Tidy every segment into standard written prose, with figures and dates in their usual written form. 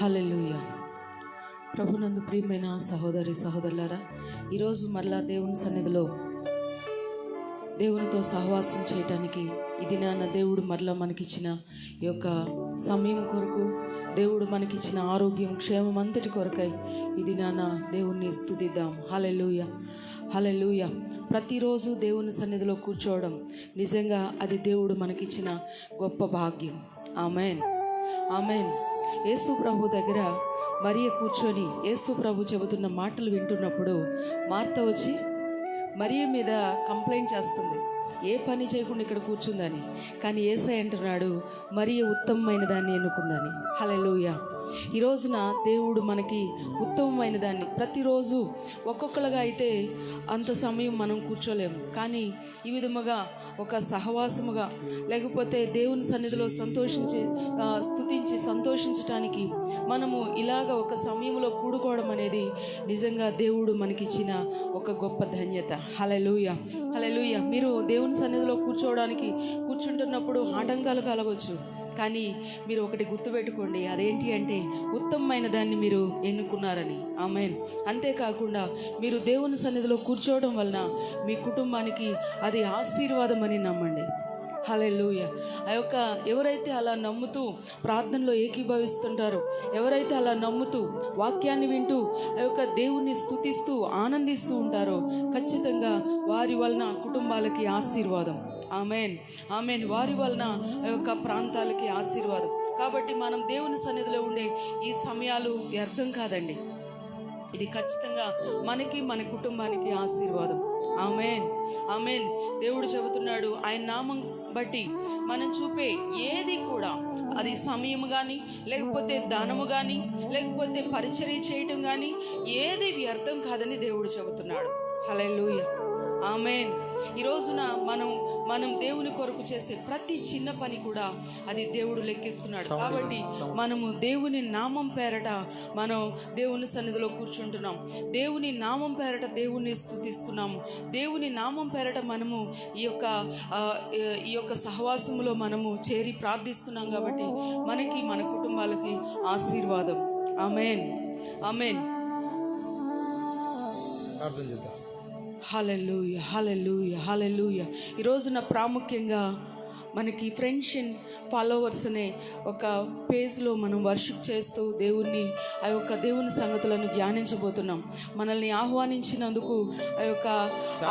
హల్లెలూయా. ప్రభునందు ప్రియమైన సహోదరి సహోదరులారా, ఈరోజు మరలా దేవుని సన్నిధిలో దేవునితో సహవాసం చేయటానికి ఇది నాన్న దేవుడు మరలా మనకిచ్చిన ఈ యొక్క సమయం కొరకు, దేవుడు మనకిచ్చిన ఆరోగ్యం క్షేమం అంతటి కొరకై ఇది నాన్న దేవుణ్ణి స్తుతిద్దాం. హల్లెలూయా హల్లెలూయా. ప్రతిరోజు దేవుని సన్నిధిలో కూర్చోవడం నిజంగా అది దేవుడు మనకిచ్చిన గొప్ప భాగ్యం. Amen amen. యేసు ప్రభు దగ్గర మరియ కూర్చొని యేసు ప్రభు చెబుతున్న మాటలు వింటున్నప్పుడు మార్త వచ్చి మరియ మీద కంప్లైంట్ చేస్తుంది, ఏ పని చేయకుండా ఇక్కడ కూర్చుందని. కానీ యేసయ్య అంటున్నాడు, మరియ ఉత్తమమైన దాన్ని ఎన్నుకుందని. హల్లెలూయా. ఈ రోజున దేవుడు మనకి ఉత్తమమైన దాన్ని, ప్రతిరోజు ఒక్కొక్కరుగా అయితే అంత సమయం మనం కూర్చోలేము, కానీ ఈ విధముగా ఒక సహవాసముగా లేకపోతే దేవుని సన్నిధిలో స్తుతించి సంతోషించటానికి మనము ఇలాగ ఒక సమయంలో కూడుకోవడం అనేది నిజంగా దేవుడు మనకిచ్చిన ఒక గొప్ప ధన్యత. హల్లెలూయా హల్లెలూయా. మీరు దేవుని సన్నిధిలో కూర్చుంటున్నప్పుడు ఆటంకాలు కలగవచ్చు, కానీ మీరు ఒకటి గుర్తుపెట్టుకోండి, అదేంటి అంటే ఉత్తమమైన దాన్ని మీరు ఎన్నుకున్నారని. ఆమేన్. అంతేకాకుండా మీరు దేవుని సన్నిధిలో కూర్చోవడం వలన మీ కుటుంబానికి అది ఆశీర్వాదం అని నమ్మండి. హల్లెలూయా. ఎవరైతే అలా నమ్ముతూ ప్రార్థనలో ఏకీభవిస్తుంటారో, ఎవరైతే అలా నమ్ముతూ వాక్యాన్ని వింటూ దేవుణ్ణి స్తుతిస్తూ ఆనందిస్తూ ఉంటారో, ఖచ్చితంగా వారి వలన కుటుంబాలకి ఆశీర్వాదం. ఆమెన్ ఆమెన్. వారి వలన ప్రాంతాలకి ఆశీర్వాదం. కాబట్టి మనం దేవుని సన్నిధిలో ఉండే ఈ సమయాలు వ్యర్థం కాదండి. ఇది ఖచ్చితంగా మనకి మన కుటుంబానికి ఆశీర్వాదం. ఆమెన్ ఆమెన్. దేవుడు చెబుతున్నాడు, ఆయన నామం బట్టి మనం చూపే ఏది కూడా, అది సమయం కానీ లేకపోతే దానము కానీ లేకపోతే పరిచర్య చేయటం కానీ ఏది వ్యర్థం కాదని దేవుడు చెబుతున్నాడు. హల్లెలూయా ఆమెన్. ఈ రోజున మనం దేవుని కొరకు చేసే ప్రతి చిన్న పని కూడా అది దేవుడు లెక్కిస్తున్నాడు. కాబట్టి మనము దేవుని నామం పేరట మనం దేవుని సన్నిధిలో కూర్చుంటున్నాం, దేవుని నామం పేరట దేవుణ్ణి స్తుతిస్తున్నాము, దేవుని నామం పేరట మనము ఈ యొక్క సహవాసములో మనము చేరి ప్రార్థిస్తున్నాం. కాబట్టి మనకి మన కుటుంబాలకి ఆశీర్వాదం. ఆమెన్ ఆమెన్. హల్లెలూయా హల్లెలూయా హల్లెలూయా. ఈ రోజున ప్రాముఖ్యంగా మనకి ఫ్రెండ్స్ అండ్ ఫాలోవర్స్ అనే ఒక పేజ్లో మనం వర్షిప్ చేస్తూ దేవుని సంగతులను ధ్యానించబోతున్నాం. మనల్ని ఆహ్వానించినందుకు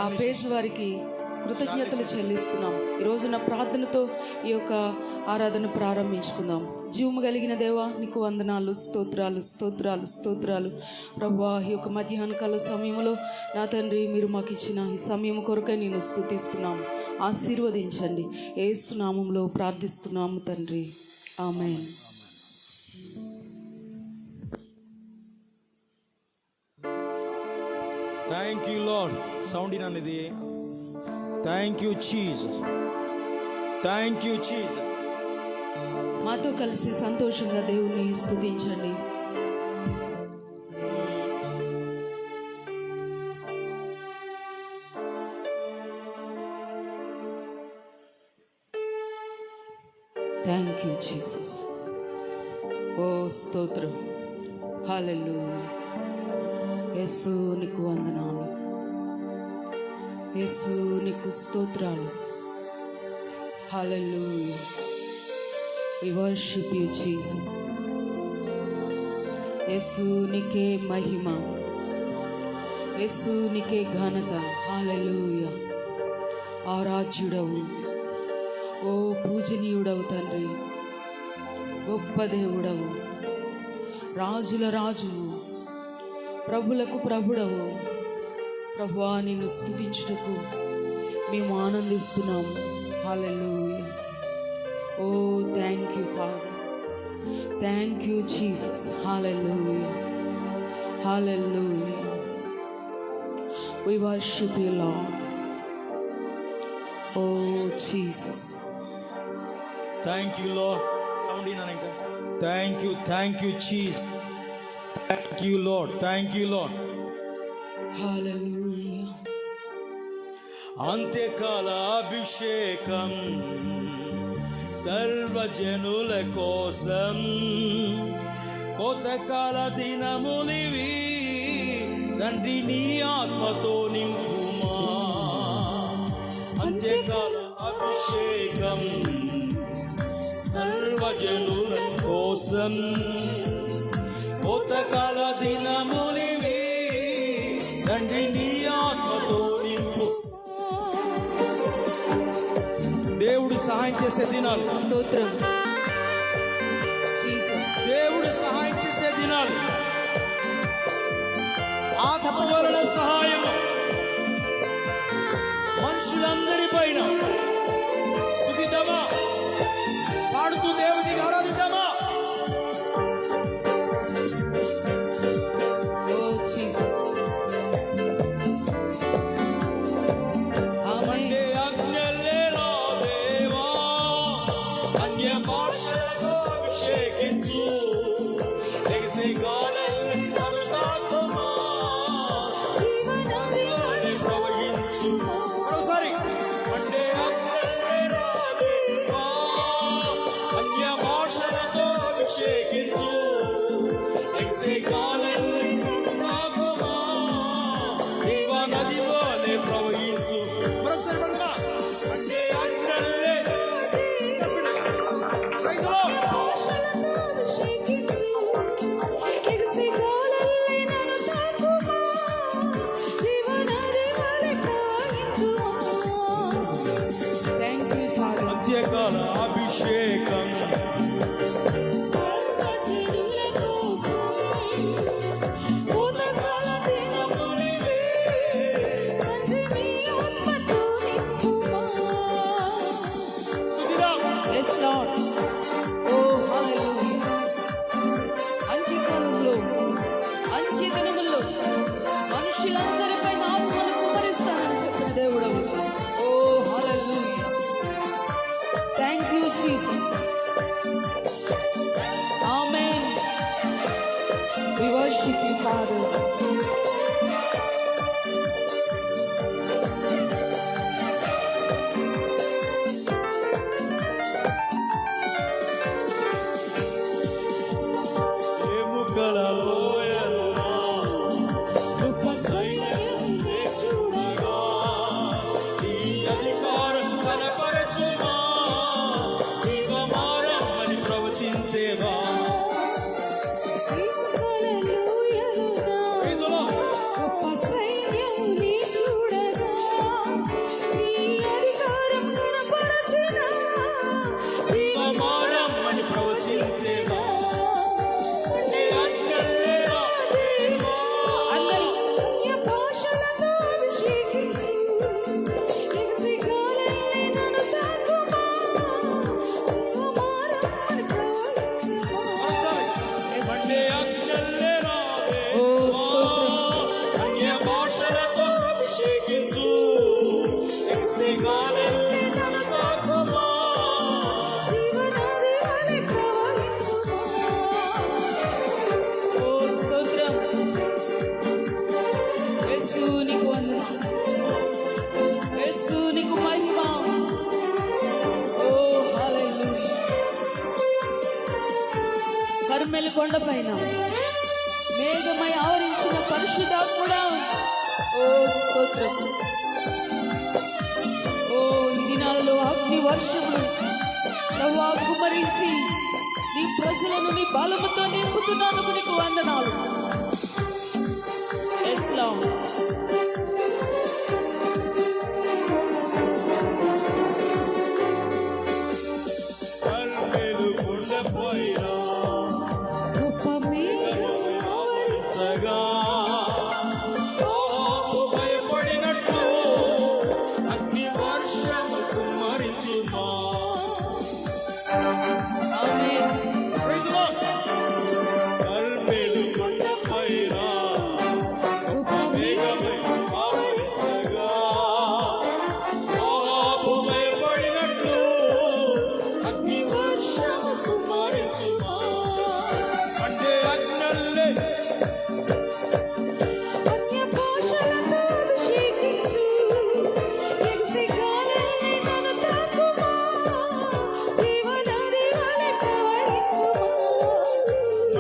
ఆ పేజ్ వారికి కృతజ్ఞతలు చెల్లిస్తున్నాం. ఈ రోజున ప్రార్థనతో ఈ యొక్క ఆరాధన ప్రారంభించుకుందాం. జీవము కలిగిన దేవా, నీకు వందనాలు, స్తోత్రాలు స్తోత్రాలు స్తోత్రాలు ప్రభువా. ఈ యొక్క మధ్యాహ్న కాల సమయంలో నా తండ్రి, మీరు మాకు ఇచ్చిన ఈ సమయం కొరకై నేను స్తుతిస్తున్నాము. ఆశీర్వదించండి. యేసు నామములో ప్రార్థిస్తున్నాము తండ్రి. ఆమేన్. Thank you Lord. సౌండ్ ఇన్ అనేది. Thank you Jesus. Thank you Jesus. మాతో కలిసి సంతోషంగా దేవుని స్తుతించండి. Thank you Jesus. ఓ స్తోత్రం. హల్లెలూయా. యేసు నీకు వందనాలు, యేసు నీకు స్తోత్రాలు. హల్లెలూయా. We worship you, Jesus. యేసు నీకే మహిమ, యేసు నీకే ఘనత. హల్లెలూయా. ఆరాధ్యుడవు, ఓ పూజనీయుడవు తండ్రి, గొప్ప దేవుడవు, రాజుల రాజువు, ప్రభులకు ప్రభుడవు. ప్రభువా, నిన్ను స్తుతించుటకు మేము ఆనందిస్తున్నాము. హల్లెలూయా. Oh, thank you, Father. Thank you, Jesus. Hallelujah. Hallelujah. We worship you, Lord. Oh, Jesus. Thank you, Lord. Sound in aneka. Thank you, Jesus. Thank you, Lord. Thank you, Lord. Hallelujah. అంత్యకాల అభిషేకం సర్వజనుల కోసం కోతకాల దినములివి తండ్రి నీ ఆత్మతో నింపుమా అంత్యకాల అభిషేకం సర్వజనుల కోసం కోతకాల దినములివి తండ్రి నీ ఆత్మతో నింపు దేవుడు సహాయం చేసే దినాలు స్తోత్రం దేవుడు సహాయం చేసే దినాలు ఆత్మ వలన సహాయం మనుషులందరి పైన స్తుతిద్దామా పాడుతూ దేవునికి ఆరాధిద్దామా అంటే అజ్ఞలేలా దేవా అన్య భాషలతో అభిషేకించు ఎగసే గాలల్ని నన్ను తాకుమా జీవనదిని ప్రవహించు మరోసారి అంటే అజ్ఞలేలా దేవా అన్య భాషలతో అభిషేకించు ఎగసే గాలల్ని తాకుమా జీవనది వలె ప్రవహించు మరొకసారి పడమా అంటే అజ్ఞలే ప్రైజ్ ది లార్డ్ అంత్యకాల అభిషేకం కోతకాల దినములివి స్తుతిద్దాం Yes, Lord. Oh, hallelujah. అంత్యకాలంలో అంత్యదినముల్లో మనుషులందరిపై ఆత్మను కుమ్మరిస్తానని చెప్పిన దేవుడు. Oh, hallelujah. Thank you, Jesus. Amen. We worship you, Father. ఎముకల లోయలో గొప్ప సైన్యం చూడగా నీ అధికారం కనపరచుమా జీవమారమని ప్రవచించేదా ప్రైజ్ ది లార్డ్ జీవమారమని ప్రవచించేదా అంటే అజ్ఞలేలా దేవా మరోసారి అంటే అజ్ఞలేలా దేవా అన్య భాషలతో అభిషేకించు ఎగసే గాలల్ని నన్ను తాకుమా Oh, స్తోత్రం. యేసు నీకు వందనాలు. యేసు నీకు మహిమ. Oh, hallelujah. కర్మెలు కొండపైన మేఘమై ఆవరించిన పరిశుద్ధాత్ముడా. ఓ స్తోత్రం. ఓ ఈ దినాలలో అగ్ని వర్షములు ప్రభువా కుమ్మరించి నీ ప్రజలను నీ బలముతో నింపుతున్నందుకు నీకు వందనాలు. Yes, Lord. కర్మెలు కొండపైన గొప్ప మేఘమై ఆవరించగా ఆహాబు భయపడినట్లు అగ్ని వర్షము కుమ్మరించుమా ఆమేన్. ప్రైజ్ ది లార్డ్ కర్మెలు కొండపైన గొప్ప మేఘమై ఆవరించగా ఆహాబు భయపడినట్లు అగ్ని వర్షము కుమ్మరించుమా అంటే అజ్ఞలే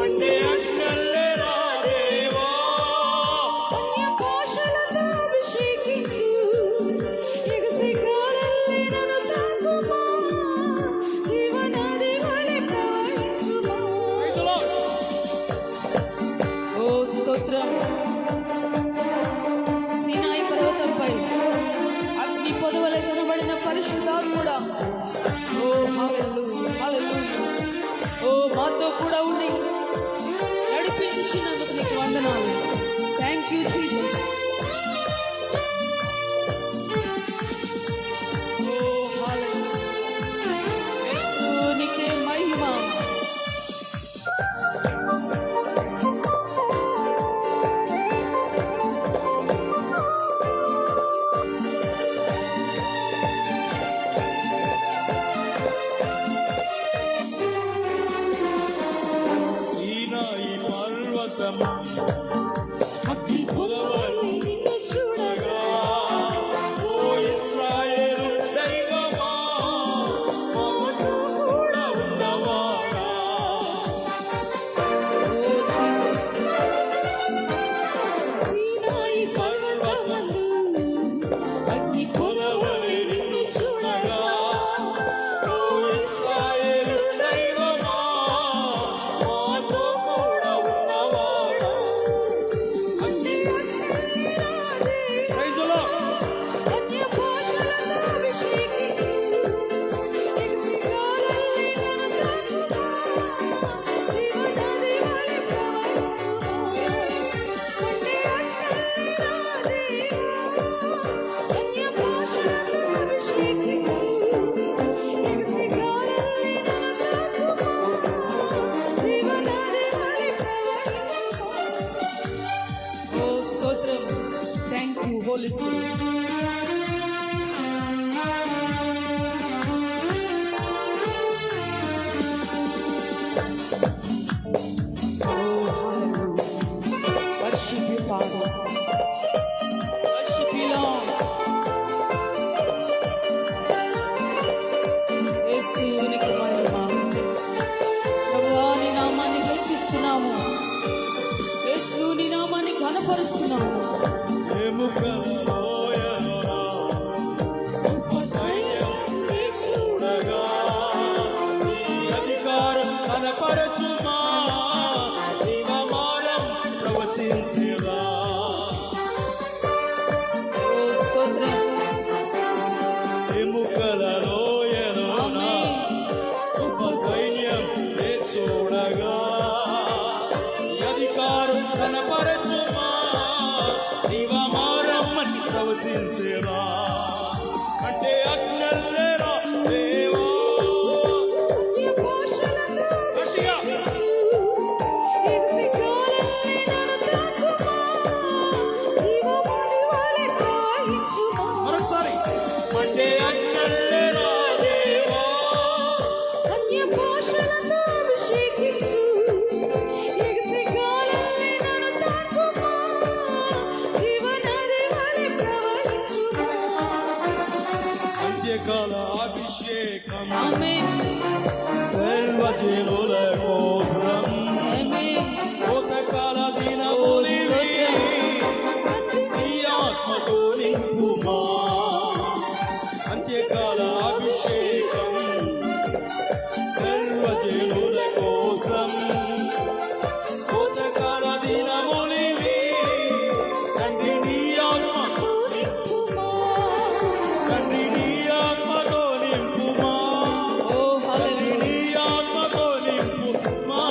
అంటే స్తోత్రం. సీనాయి పర్వతంపై అగ్ని పొదవలే కనబడిన పరిశుద్ధాత్ముడా, ఓ హల్లెలూయా, హల్లెలూయా. ఓ మాతో కూడా ఉండి నడిపించినందుకు నీకు వందనాలు. Thank you Jesus. ఓ హల్లెలూయా. యేసునికే మహిమ. సీనాయి పర్వతం అగ్ని పొదవలే నిన్ను చూడగా, ఓ ఇశ్రాయేలు దైవమా, మాతో కూడా ఉన్నవాడా. ఓ జీసస్. సీనాయి పర్వతమందు అగ్ని పొదవలే నిన్ను చూడగా, ఓ ఇశ్రాయేలు దైవమా, మాతో కూడా ఉన్నవాడా. Praise the lord. అన్య భాషలతో అభిషేకించు, ఎగసిగాలల్లి నన్ను తాకుమా, జీవనది వలె ప్రవహించుమా. అంటే అక్కల్లి నా దేవా, అన్య భాషలతో అభిషేకించు, ఎగసిగాలల్లి నన్ను తాకుమా, జీవనది వలె ప్రవహించుమా. ఓ స్తోత్రం. Thank you holy spirit. Worship you, Father. Worship you, Lord. యేసునికి మహిమ. ప్రభువా, నీ నామాన్ని హెచ్చిస్తున్నాము. యేసు, నీ నామాన్ని ఘనపరుస్తున్నాము. ఎముకలలోయలోన గొప్ప సైన్యం నీ చూడగా, నీ అధికారం కనపరచుమా, జీవమానం ప్రవచించెదా. ఓ స్తోత్రం. ఎముకలలోయలోన ఆమేన్. గొప్ప సైన్యం నీ చూడగా, నీ అధికారం కనపరచుమా, జీవమానం అని ప్రవచించెదా. అంటే అగ్నల్లేరా దేవా. అన్య భాషలతో గట్టిగా. అభిషేకించు, ఎగసిగాలల్లి నన్ను తాకుమా, జీవనది వలె ప్రవహించుమా. మరొకసారి. అంటే అగ్నల్లేరా దేవా. అన్య భాషలతో అభిషేకించు, ఎగసిగాలల్లి నన్ను తాకుమా, జీవనది వలె ప్రవహించుమా. అంత్యకాల అభిషేకం ఆమేన్. సర్వజనుల కోసం, ఆమేన్. కోతకాల దినములివి, నీ ఆత్మతో నింపుమా. అంత్యకాల అభిషేకం సర్వజనుల కోసం, కోతకాల దినములివి, తండ్రి నీ ఆత్మ, తండ్రి నీ ఆత్మతో నింపుమా, ఓ తండ్రి హల్లెలూయా. నీ ఆత్మతో నింపుమా,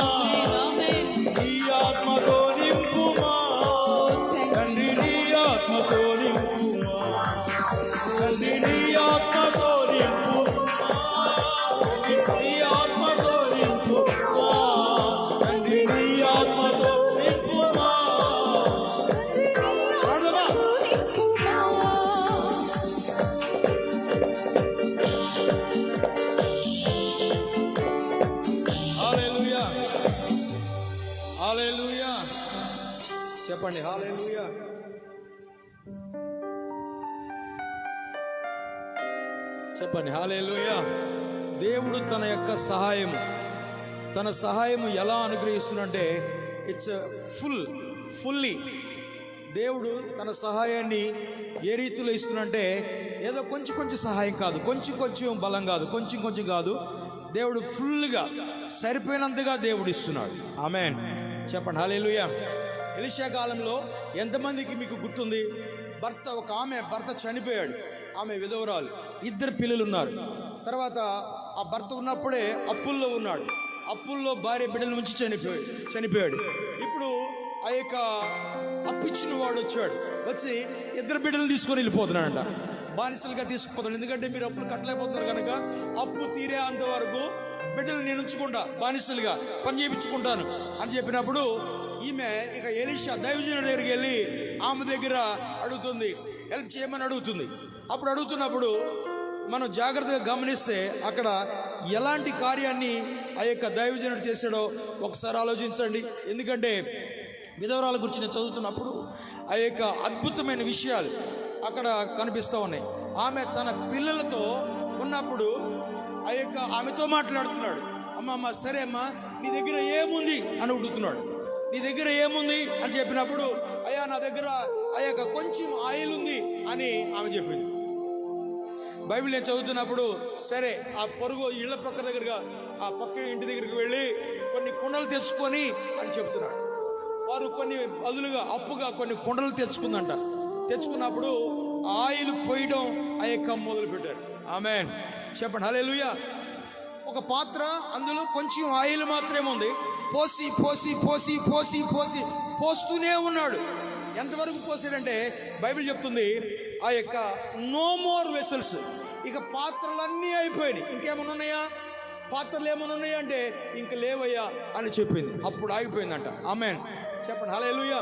ఆమేన్. నీ ఆత్మతో నింపుమా, తండ్రి నీ ఆత్మతో నింపుమా, తండ్రి నీ ఆత్మతో నింపుమా, నీ ఆత్మతో నింపుమా, తండ్రి నీ ఆత్మతో నింపుమా. పాడదామా? హల్లెలూయా, హల్లెలూయా. చెప్పండి హల్లెలూయా. చెప్పండి హల్లెలూయా. దేవుడు తన యొక్క తన సహాయము ఎలా అనుగ్రహిస్తున్నంటే ఇట్స్ ఫుల్లీ. దేవుడు తన సహాయాన్ని ఏ రీతిలో ఇస్తున్నంటే ఏదో కొంచెం కొంచెం సహాయం కాదు, కొంచెం కొంచెం బలం కాదు, కొంచెం కొంచెం కాదు. దేవుడు ఫుల్గా సరిపోయినంతగా దేవుడు ఇస్తున్నాడు. ఆమేన్. చెప్పండి హల్లెలూయా. ఎలీషా కాలంలో ఎంతమందికి మీకు గుర్తుంది? ఒక ఆమె భర్త చనిపోయాడు, ఆమె విధవరాలు, 2 పిల్లలు ఉన్నారు. తర్వాత ఆ భర్త ఉన్నప్పుడే అప్పుల్లో ఉన్నాడు, అప్పుల్లో భార్య బిడ్డల నుంచి చనిపోయాడు. ఇప్పుడు ఆ యొక్క అప్పిచ్చిన వాడు వచ్చి 2 బిడ్డలను తీసుకొని వెళ్ళిపోతున్నాడంట, బానిసలుగా తీసుకుపోతాడు. ఎందుకంటే మీరు అప్పులు కట్టలేకపోతున్నారు కనుక అప్పు తీరే అంతవరకు బిడ్డలు నేను ఉంచుకుంటా, బానిసలుగా పని చేయించుకుంటాను అని చెప్పినప్పుడు ఈమె ఇక ఎలీషా దైవజనుడి దగ్గరికి వెళ్ళి ఆమె దగ్గర అడుగుతుంది, హెల్ప్ చేయమని అడుగుతుంది. అప్పుడు అడుగుతున్నప్పుడు మనం జాగ్రత్తగా గమనిస్తే అక్కడ ఎలాంటి కార్యాన్ని ఆ యొక్క దైవజనుడు చేశాడో ఒకసారి ఆలోచించండి. ఎందుకంటే విధవరాల గురించి నేను చదువుతున్నప్పుడు ఆ యొక్క అద్భుతమైన విషయాలు అక్కడ కనిపిస్తూ ఉన్నాయి. ఆమె తన పిల్లలతో ఉన్నప్పుడు ఆ యొక్క ఆమెతో మాట్లాడుతున్నాడు. అమ్మ సరే అమ్మా, నీ దగ్గర ఏముంది అని అడుగుతున్నాడు. నీ దగ్గర ఏముంది అని చెప్పినప్పుడు, అయ్యా నా దగ్గర ఆ యొక్క కొంచెం ఆయిల్ ఉంది అని ఆమె చెప్పింది. బైబిల్ నేను చదువుతున్నప్పుడు సరే ఆ పొరుగు ఇళ్ల పక్క దగ్గరగా ఆ పక్క ఇంటి దగ్గరికి వెళ్ళి కొన్ని కుండలు తెచ్చుకొని అని చెప్తున్నాడు. వారు కొన్ని బదులుగా అప్పుగా కొన్ని కుండలు తెచ్చుకున్నప్పుడు ఆయిల్ పోయడం ఆ యొక్క మొదలు పెట్టారు. ఆమేన్ చెప్పండి హల్లెలూయా. ఒక పాత్ర, అందులో కొంచెం ఆయిల్ మాత్రమే ఉంది, పోస్తూనే ఉన్నాడు. ఎంతవరకు పోసాడంటే బైబిల్ చెప్తుంది ఆ యొక్క నో మోర్ వెసల్స్, ఇక పాత్రలన్నీ అయిపోయినాయి, ఇంకేమైనా ఉన్నాయా, పాత్రలు ఏమైనా ఉన్నాయా అంటే ఇంక లేవయ్యా అని చెప్పింది. అప్పుడు ఆగిపోయిందంట. ఆమేన్ చెప్పండి హల్లెలూయా.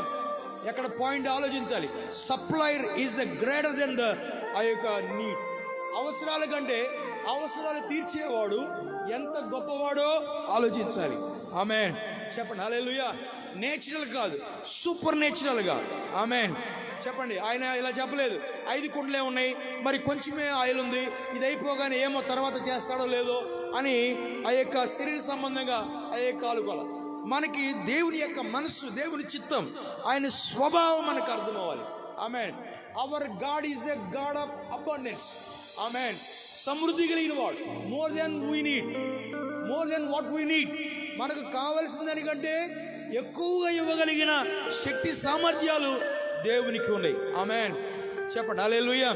ఎక్కడ పాయింట్ ఆలోచించాలి. Supplier is the greater than the ఆ యొక్క నీడ్. అవసరాల కంటే అవసరాలు తీర్చేవాడు ఎంత గొప్పవాడో ఆలోచించాలి. ఆమేన్ చెప్పండి హల్లెలూయా. నేచురల్ కాదు, సూపర్ నేచురల్గా. ఆమేన్ చెప్పండి. ఆయన ఇలా చెప్పలేదు 5 కుండలే ఉన్నాయి, మరి కొంచెమే ఆయిల్ ఉంది, ఇది అయిపోగానే ఏమో తర్వాత చేస్తాడో లేదో అని ఆ యొక్క శరీర సంబంధంగా ఆ యొక్క ఆలుకోవాలి. మనకి దేవుని యొక్క మనస్సు, దేవుని చిత్తం, ఆయన స్వభావం మనకు అర్థం అవ్వాలి. ఆమేన్. Our God is a God of abundance. ఆమేన్. సమృద్ధి కలిగిన వాడు. More than what we need. మనకు కావలసిన దానికంటే ఎక్కువగా ఇవ్వగలిగిన శక్తి సామర్థ్యాలు దేవునికి ఉన్నాయి. ఆమేన్ చెప్పండి హల్లెలూయా.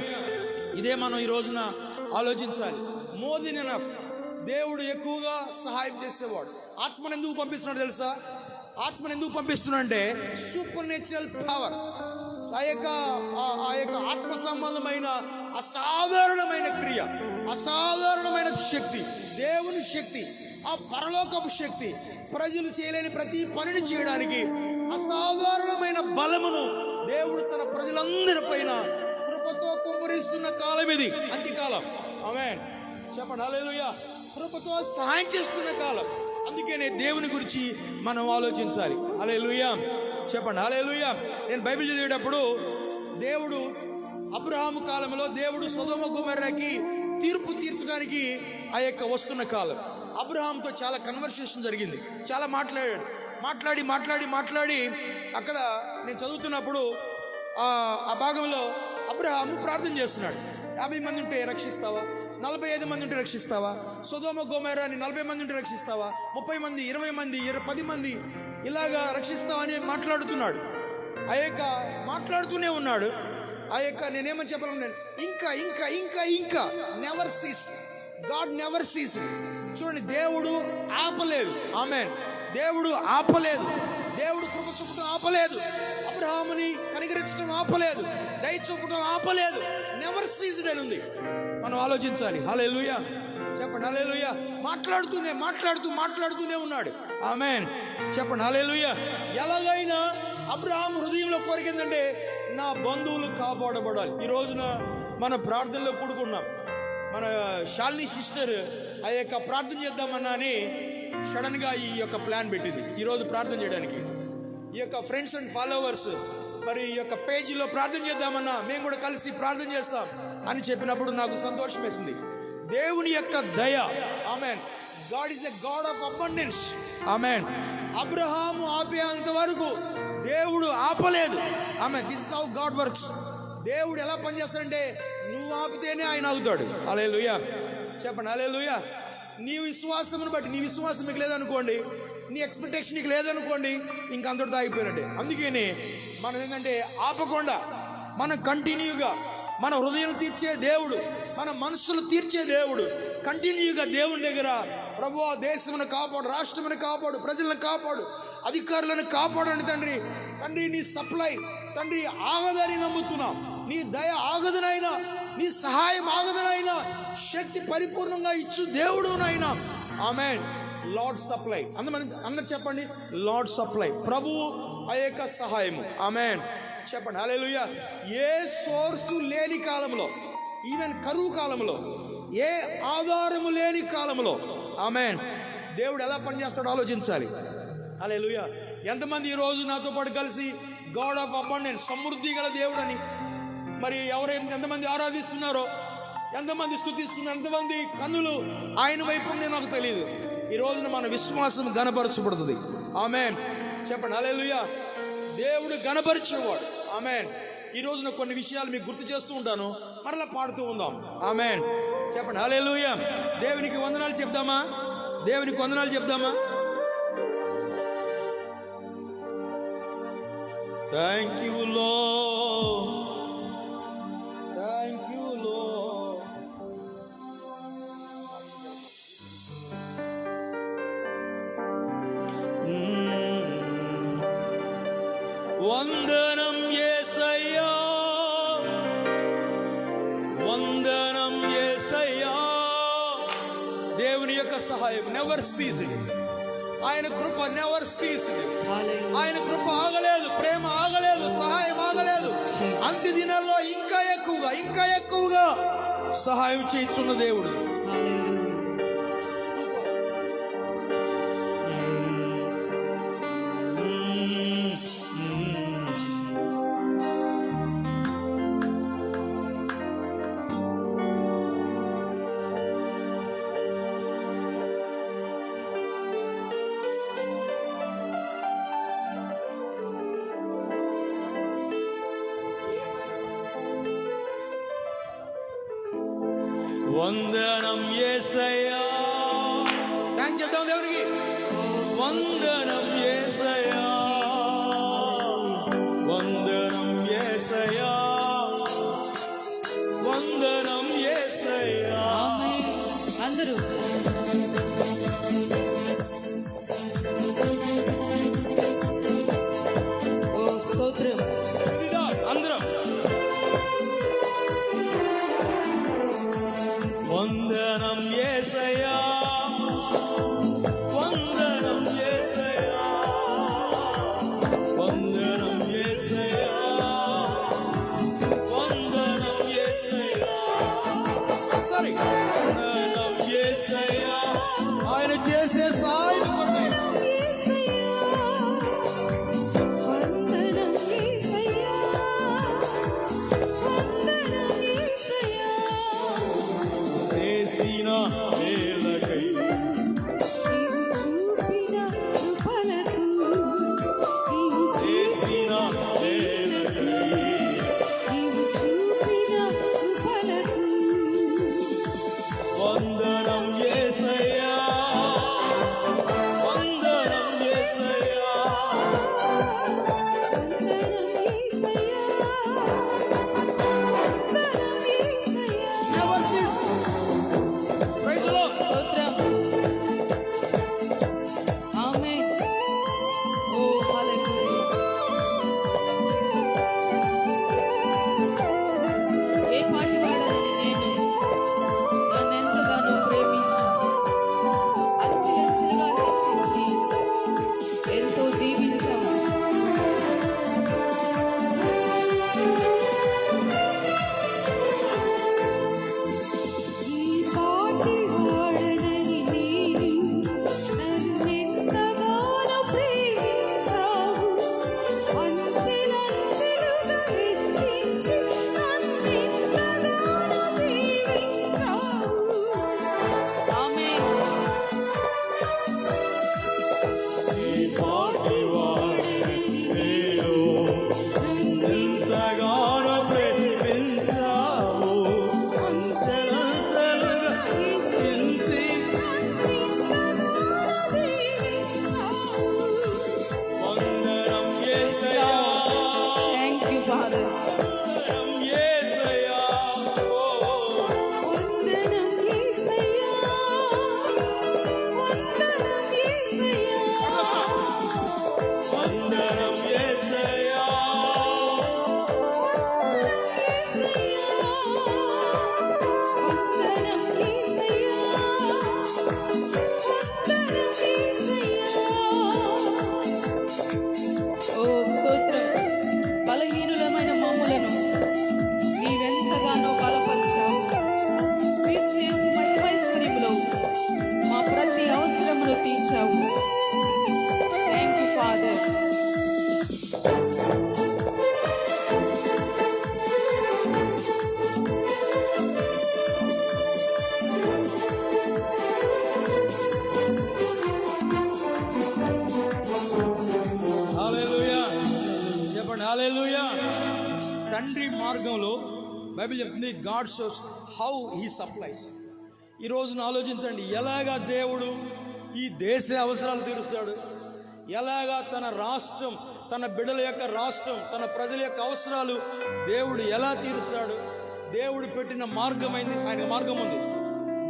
ఇదే మనం ఈ రోజున ఆలోచించాలి. More than enough. దేవుడు ఎక్కువగా సహాయం చేసేవాడు. ఆత్మను ఎందుకు పంపిస్తున్నాడు తెలుసా? ఆత్మను ఎందుకు పంపిస్తున్నాడంటే సూపర్ నేచురల్ పవర్, ఆ యొక్క ఆత్మ సంబంధమైన అసాధారణమైన క్రియ, అసాధారణమైన శక్తి, దేవుని శక్తి, ఆ పరలోకపు శక్తి, ప్రజలు చేయలేని ప్రతి పనిని చేయడానికి అసాధారణమైన బలమును దేవుడు తన ప్రజలందరి పైన కృపతో కుమ్మరిస్తున్న కాలం ఇది, అంత్యకాలం. ఆమేన్ చెప్పండి హల్లెలూయా. కృపతో సహాయం చేస్తున్న కాలం. అందుకనే దేవుని గురించి మనం ఆలోచించాలి. హల్లెలూయా చెప్పండి హల్లెలూయా. నేను బైబిల్ చదివేటప్పుడు దేవుడు అబ్రహాము కాలంలో దేవుడు సొదొమ గొమొర్రాకి తీర్పు తీర్చడానికి ఆ యొక్క వస్తున్న కాలం. అబ్రహాంతో చాలా కన్వర్సేషన్ జరిగింది, చాలా మాట్లాడాడు. మాట్లాడి అక్కడ నేను చదువుతున్నప్పుడు ఆ భాగంలో అబ్రహాము ప్రార్థన చేస్తున్నాడు. 50 మంది ఉంటే రక్షిస్తావా, 45 మంది ఉంటే రక్షిస్తావా, సొదొమ గొమొర్రాని 40 మంది ఉంటే రక్షిస్తావా, 30 మంది 20 మంది 10 మంది ఇలాగా రక్షిస్తావా అని మాట్లాడుతున్నాడు. ఆ యొక్క మాట్లాడుతూనే ఉన్నాడు. ఆ యొక్క నేనేమని చెప్పాలన్నాను, ఇంకా never sees. God never sees. చూడండి, దేవుడు ఆపలేదు. ఆమేన్. దేవుడు ఆపలేదు. దేవుడు కృప చూపటం ఆపలేదు. అబ్రహాముని కనికరించడం ఆపలేదు. దయ చూపటం ఆపలేదు. నెవర్ సీజ్డ్ అని ఉంది. మనం ఆలోచించాలి. హల్లెలూయా చెప్పండి హల్లెలూయా. మాట్లాడుతూనే ఉన్నాడు. ఆమేన్ చెప్పండి హల్లెలూయా. ఎలాగైనా అబ్రహాము హృదయంలో కోరికిందంటే నా బంధువులు కాపాడబడాలి. ఈ రోజున మన ప్రార్థనలో కూడుకున్నాం. మన శాలిని సిస్టర్ ఆ యొక్క ప్రార్థన చేద్దామన్నా అని సడన్గా ఈ యొక్క ప్లాన్ పెట్టింది ఈరోజు ప్రార్థన చేయడానికి. ఈ యొక్క ఫ్రెండ్స్ అండ్ ఫాలోవర్స్ మరి ఈ యొక్క పేజీలో ప్రార్థన చేద్దామన్నా, మేము కూడా కలిసి ప్రార్థన చేస్తాం అని చెప్పినప్పుడు నాకు సంతోషం వేసింది. దేవుని యొక్క దయ. ఆమేన్. God is a God of abundance. ఆమేన్. అబ్రహాము ఆపేంత వరకు దేవుడు ఆపలేదు. ఆమేన్. This is how God works. దేవుడు ఎలా పనిచేస్తాడంటే నువ్వు ఆపితేనే ఆయన ఆగుతాడు. హల్లెలూయా చెప్పండి హల్లెలూయా. నీ విశ్వాసమును బట్టి, నీ విశ్వాసం మీకు లేదనుకోండి, నీ ఎక్స్పెక్టేషన్ నీకు లేదనుకోండి, ఇంక అంతటితో అయిపోయినట్టే. అందుకని మనం ఏంటంటే ఆపకుండా, మనం కంటిన్యూగా మన హృదయం తీర్చే దేవుడు, మన మనసులు తీర్చే దేవుడు, కంటిన్యూగా దేవుని దగ్గర ప్రభువా దేశమును కాపాడు, రాష్ట్రమును కాపాడు, ప్రజలను కాపాడు, అధికారులను కాపాడండి తండ్రి. తండ్రి నీ సప్లై తండ్రి ఆగదని నమ్ముతున్నాం, నీ దయ ఆగదనైనా, నీ సహాయం ఆగదనైనా, శక్తి పరిపూర్ణంగా ఇచ్చు దేవుడు నాయనా. ఆమేన్. Lord supply. అందరు చెప్పండి, లార్డ్ సప్లై, ప్రభువు ఆ యొక్క సహాయము. ఆమేన్. చెప్పండి హల్లెలూయా. ఏ సోర్సు లేని కాలంలో, ఈవెన్ కరువు కాలంలో, ఏ ఆధారము లేని కాలంలో, ఆమేన్, దేవుడు ఎలా పనిచేస్తాడో ఆలోచించాలి. హల్లెలూయా. ఎంతమంది ఈరోజు నాతో పాటు కలిసి గాడ్ ఆఫ్ అబండెన్స్, సమృద్ధి గల దేవుడని మరి ఎంతమంది ఆరాధిస్తున్నారో, ఎంతమంది స్తుతిస్తున్నారు, ఎంతమంది కన్నులు ఆయన వైపు ఉందో నాకు తెలియదు. ఈ రోజున మన విశ్వాసం గణపరచబడుతుంది. ఆమేన్. చెప్పండి హల్లెలూయా. దేవుడు గణపరిచేవాడు. ఆమేన్. ఈ రోజున కొన్ని విషయాలు మీకు గుర్తు చేస్తూ ఉంటాను, మరలా పాడుతూ ఉందాం. ఆమేన్. చెప్పండి హల్లెలూయా. దేవునికి వందనాలు చెప్దామా? దేవునికి వందనాలు చెప్దామా? Thank you Lord, thank you Lord. వందనం యేసయ్యా, వందనం యేసయ్యా. దేవుని యొక్క సహాయం నెవర్ సీజ్డ్, ఆయన కృప నెవర్ సీజ్డ్. ఆయన కృప ఆగలేదు, ప్రేమ ఆగలేదు, సహాయం ఆగలేదు. అంత్య దినాల్లో ఇంకా ఎక్కువగా, ఇంకా ఎక్కువగా సహాయం చేస్తున్న దేవుడు. వందనం యేసయ్యా. థాంక్స్ చెప్తాం దేవునికి. వందనం యేసయ్యా, వందనం యేసయ్యా, వందనం యేసయ్యా. అందరూ ఓ స్తోత్రం. అందరం వందనం యేసయ్యా, వందనం యేసయ్యా, వందనం యేసయ్యా, వందనం యేసయ్యా. సారీ, వందనం యేసయ్యా. వందనం యేసయ్యా. ఓ స్తోత్రం. బలహీనులమైన మమ్ములను నీవెంతగానో బలపరిచావు. క్రీస్తు యేసు మహిమైశ్వర్యములో మా ప్రతి అవసరమును తీర్చావు. Thank you Father. హల్లెలూయా. చెప్పండి హల్లెలూయా. తండ్రి మార్గంలో బైబిల్ చెప్తుంది God shows how he supplies. ఈ రోజున ఆలోచించండి, ఎలాగా దేవుడు ఈ దేశ అవసరాలు తీరుస్తాడు, ఎలాగా తన రాష్ట్రం, తన బిడ్డల యొక్క రాష్ట్రం, తన ప్రజల యొక్క అవసరాలు దేవుడు ఎలా తీరుస్తాడు. దేవుడు పెట్టిన మార్గమైంది, ఆయన మార్గం ఉంది.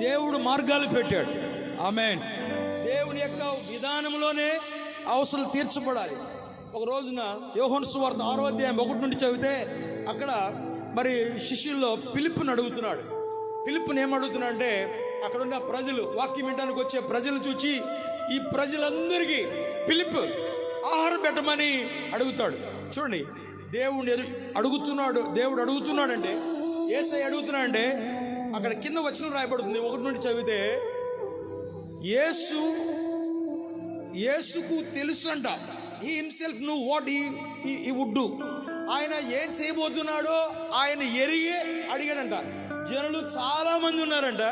దేవుడు మార్గాలు పెట్టాడు. ఆమేన్. దేవుని యొక్క విధానంలోనే అవసరాలు తీర్చబడాలి. ఒక రోజున యోహాను సువార్త 6వ అధ్యాయం 1 నుండి చదివితే అక్కడ మరి శిష్యుల్లో ఫిలిప్పుని అడుగుతున్నాడు. ఫిలిప్పుని ఏమడుగుతున్నా అంటే, అక్కడ ఉన్న ప్రజలు, వాక్యం వినడానికి వచ్చే ప్రజలు చూచి ఈ ప్రజలందరికీ ఫిలిప్ ఆహారం పెట్టమని అడుగుతాడు. చూడండి, దేవుడు అడుగుతున్నాడంటే, యేసయ్య అడుగుతున్నాడంటే అక్కడ కింద వచనం రాయబడుతుంది 1 నుండి చదివితే, యేసుకు తెలుసు అంట. He himself know what he would do. ఆయన ఏం చేయబోతున్నాడో ఆయన ఎరిగే అడిగాడంట. జనులు చాలా మంది ఉన్నారంట.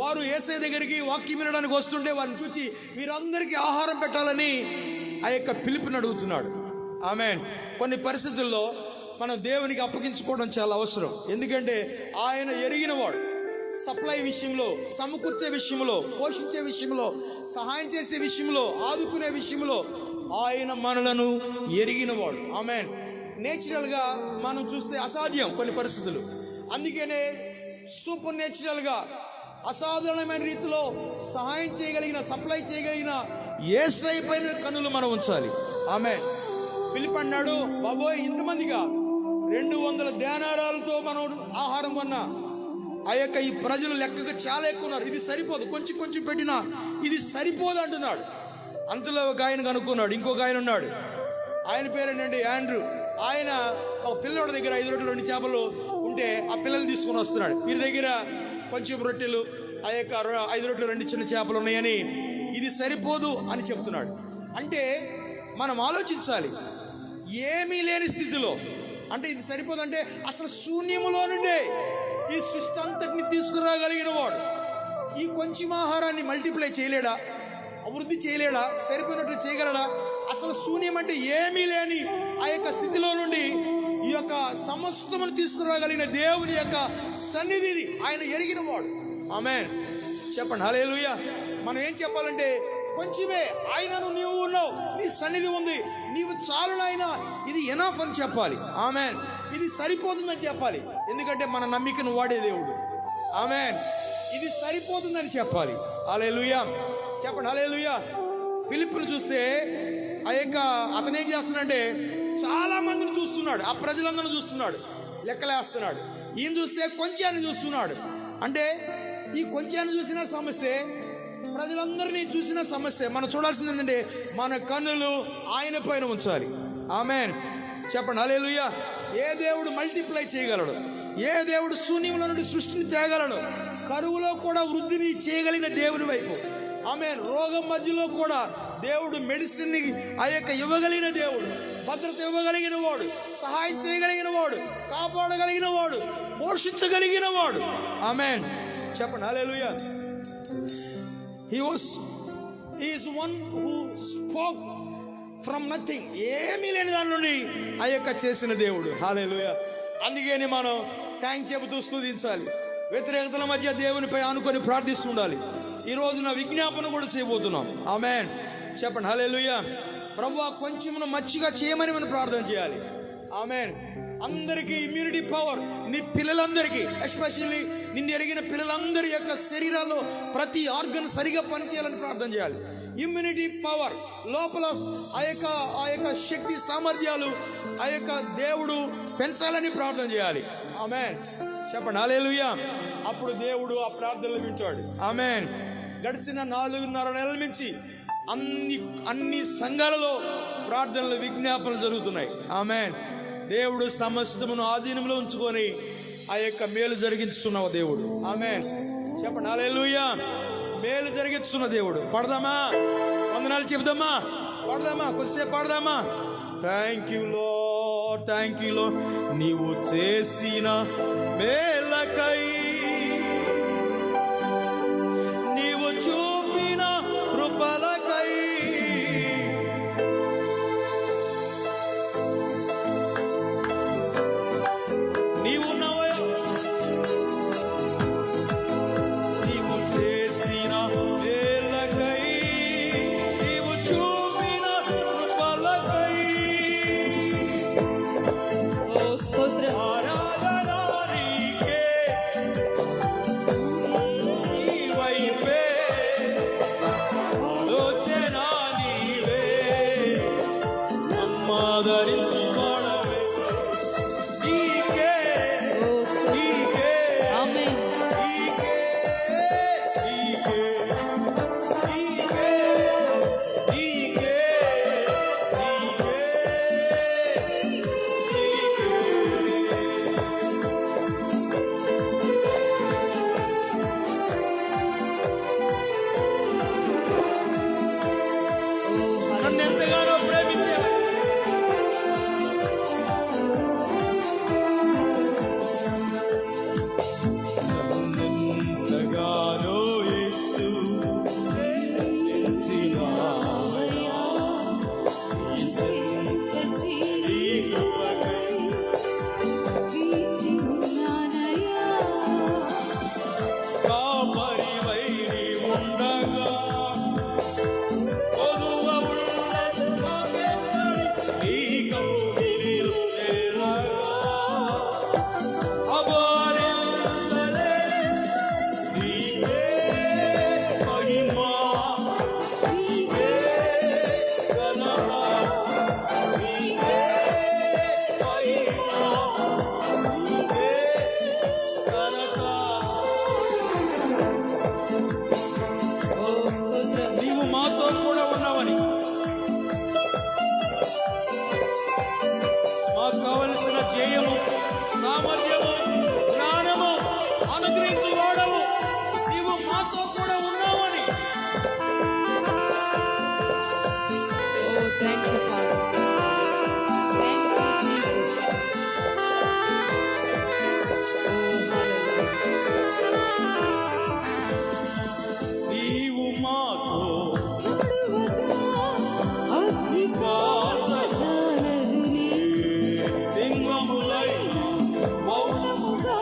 వారు యేసయ్య దగ్గరికి వాక్యం వినడానికి వస్తుంటే వారిని చూచి వీరందరికీ ఆహారం పెట్టాలని ఆ యొక్క ఫిలిప్పుని అడుగుతున్నాడు. ఆమేన్. కొన్ని పరిస్థితుల్లో మనం దేవునికి అప్పగించుకోవడం చాలా అవసరం. ఎందుకంటే ఆయన ఎరిగినవాడు. సప్లై విషయంలో, సమకూర్చే విషయంలో, పోషించే విషయంలో, సహాయం చేసే విషయంలో, ఆదుకునే విషయంలో ఆయన మనలను ఎరిగినవాడు. ఆమేన్. నేచురల్గా మనం చూస్తే అసాధ్యం కొన్ని పరిస్థితులు. అందుకనే సూపర్ నేచురల్గా అసాధారణమైన రీతిలో సహాయం చేయగలిగిన, సప్లై చేయగలిగిన యేసయ్య పైన కన్నులు మనం ఉంచాలి. ఆమేన్. ఫిలిప్ అన్నాడు, బాబోయ్ ఇంతమందిగా 200 దేనారాలతో మనం ఆహారం కొన్నా, ఆ యొక్క ఈ ప్రజలు లెక్కగా చాలా ఎక్కువ ఉన్నారు, ఇది సరిపోదు, కొంచెం కొంచెం పెట్టినా ఇది సరిపోదు అంటున్నాడు. అంతలో ఒక ఆయన కనుక్కున్నాడు. ఇంకొక ఆయన ఉన్నాడు, ఆయన పేరేంటంటే ఆండ్రూ. ఆయన ఒక పిల్లోడి దగ్గర 5 రొట్టెలు 2 చేపలు ఉంటే ఆ పిల్లల్ని తీసుకొని వస్తున్నాడు. వీరి దగ్గర కొంచెం రొట్టెలు, ఆ యొక్క 5 రొట్టెలు 2 చిన్న చేపలు ఉన్నాయని, ఇది సరిపోదు అని చెప్తున్నాడు. అంటే మనం ఆలోచించాలి, ఏమీ లేని స్థితిలో, అంటే ఇది సరిపోదంటే అసలు శూన్యములో నుండే ఈ సృష్టి అంతటిని తీసుకురాగలిగిన వాడు ఈ కొంచెం ఆహారాన్ని మల్టిప్లై చేయలేడా, అభివృద్ధి చేయలేడా, సరిపోయినట్లు చేయగలడా? అసలు శూన్యం అంటే ఏమీ లేని ఆ యొక్క స్థితిలో నుండి ఈ యొక్క సమస్తమును తీసుకురాగలిగిన దేవుని యొక్క సన్నిధిని ఆయన ఎరిగిన వాడు. ఆమేన్. చెప్పండి హల్లెలూయా. మనం ఏం చెప్పాలంటే, కొంచెమే ఆయనను నీవు ఉన్నావు, నీ సన్నిధి ఉంది, నీవు చాలు నాయనా, ఇది ఎనఫ్ అని చెప్పాలి. ఆమేన్. ఇది సరిపోతుందని చెప్పాలి. ఎందుకంటే మన నమ్మికను వాడే దేవుడు. ఆమేన్. ఇది సరిపోతుందని చెప్పాలి. హల్లెలూయా. చెప్పండి హల్లెలూయా. ఫిలిప్పును చూస్తే ఆ యొక్క అతను ఏం చేస్తున్నాడంటే, చాలా మందిని చూస్తున్నాడు, ఆ ప్రజలందరిని చూస్తున్నాడు, లెక్కలేస్తున్నాడు. ఈయన చూస్తే కొంచెాన్ని చూస్తున్నాడు. అంటే ఈ కొంచెాన్ని చూసిన సమస్య, ప్రజలందరినీ చూసిన సమస్య. మనం చూడాల్సింది ఏంటంటే, మన కన్నులు ఆయన పైన ఉంచాలి. ఆమేన్. చెప్పండి హల్లెలూయా. ఏ దేవుడు మల్టిప్లై చేయగలడు, ఏ దేవుడు శూన్యంలో నుండి సృష్టిని తేగలడు, కరువులో కూడా వృద్ధిని చేయగలిగిన దేవుని వైపు. ఆమేన్. రోగం మధ్యలో కూడా దేవుడు మెడిసిన్ని ఆ యొక్క ఇవ్వగలిగిన దేవుడు, భద్రత ఇవ్వగలిగిన వాడు, సహాయం చేయగలిగిన వాడు, కాపాడగలిగిన వాడు, పోషించగలిగిన వాడు. ఆమేన్. చెప్పండి హల్లెలూయా. He is one who spoke from nothing. ఏమీ లేని దాని నుండి ఆ యొక్క చేసిన దేవుడు. హల్లెలూయా. అందుకని మనం థ్యాంక్స్ చెబుతూ స్తుతించాలి. వ్యతిరేకతల మధ్య దేవునిపై ఆనుకొని ప్రార్థిస్తూ ఉండాలి. ఈ రోజున విజ్ఞాపన కూడా చేయబోతున్నాం. ఆమేన్. చెప్పండి హల్లెలూయా. ప్రభువా కొంచెమును మచ్చిగా చేయమని మనం ప్రార్థన చేయాలి. ఆమేన్. అందరికీ ఇమ్యూనిటీ పవర్, నీ పిల్లలందరికీ, ఎస్పెషల్లీ నిన్ను ఎరిగిన పిల్లలందరి యొక్క శరీరాల్లో ప్రతి ఆర్గన్ సరిగా పనిచేయాలని ప్రార్థన చేయాలి. ఇమ్యూనిటీ పవర్ లోపల ఆ యొక్క యొక్క శక్తి సామర్థ్యాలు ఆ యొక్క దేవుడు పెంచాలని ప్రార్థన చేయాలి. ఆమేన్. చెప్పండి హల్లెలూయా. అప్పుడు దేవుడు ఆ ప్రార్థనలు వింటాడు. ఆమేన్. గడిచిన 4.5 నెలల నుంచి అన్ని సంఘాలలో ప్రార్థనలు విజ్ఞాపనలు జరుగుతున్నాయి. ఆమేన్. దేవుడు సమస్తమును ఆధీనంలో ఉంచుకొని ఆ యొక్క మేలు జరిగించుతున్న దేవుడు. ఆమేన్. చెప్పండి హల్లెలూయా. మేలు జరిగించుతున్న దేవుడు. పడదామా? వందనాలు చెబుదామా? పాడదామా? కొద్దిసేపు పాడదామా? Thank you Lord, thank you Lord, నీవు చేసిన మేలకై, నీవు చూపిన కృపలకై, నీవు నీవు చేసిన మేలకై, నీవు చూపిన కృపలకై, ఓ స్తోత్రం. ఆరాధన నీకే, నీ వైపే ఆలోచన నీవే, నమ్మాదరించు వాడవే, నీకే ఓ స్తోత్రం. నీకే ఆమేన్. నీకే నీకే నీకే నీకే నన్ను ఎంతగానో ప్రేమించేవా, ఎంతగానో యేసు ప్రేమించినావయ్యా, నీ కృపకై కాపరివై నీ ఉండగా, కొలువ ఉన్నట్టుగా నీ కౌగిలిలో చేరగా, అభారించలే నీకే మహిమ, నీకే ఘనత, నీకే మహిమ, నీకే ఘనత. ఓ స్తోత్రం. నీవు మాతో కూడా ఉన్నావని, మాకు కావలసిన జయము, సామర్థ్యము, జ్ఞానము అనుగ్రహించు వాడవు, నీవు మాతో కూడా ఉన్నావని. ఓ thank you Father. Thank you Jesus. ఓ హల్లెలూయా. నీవు మాతో సింహములై మౌనముగా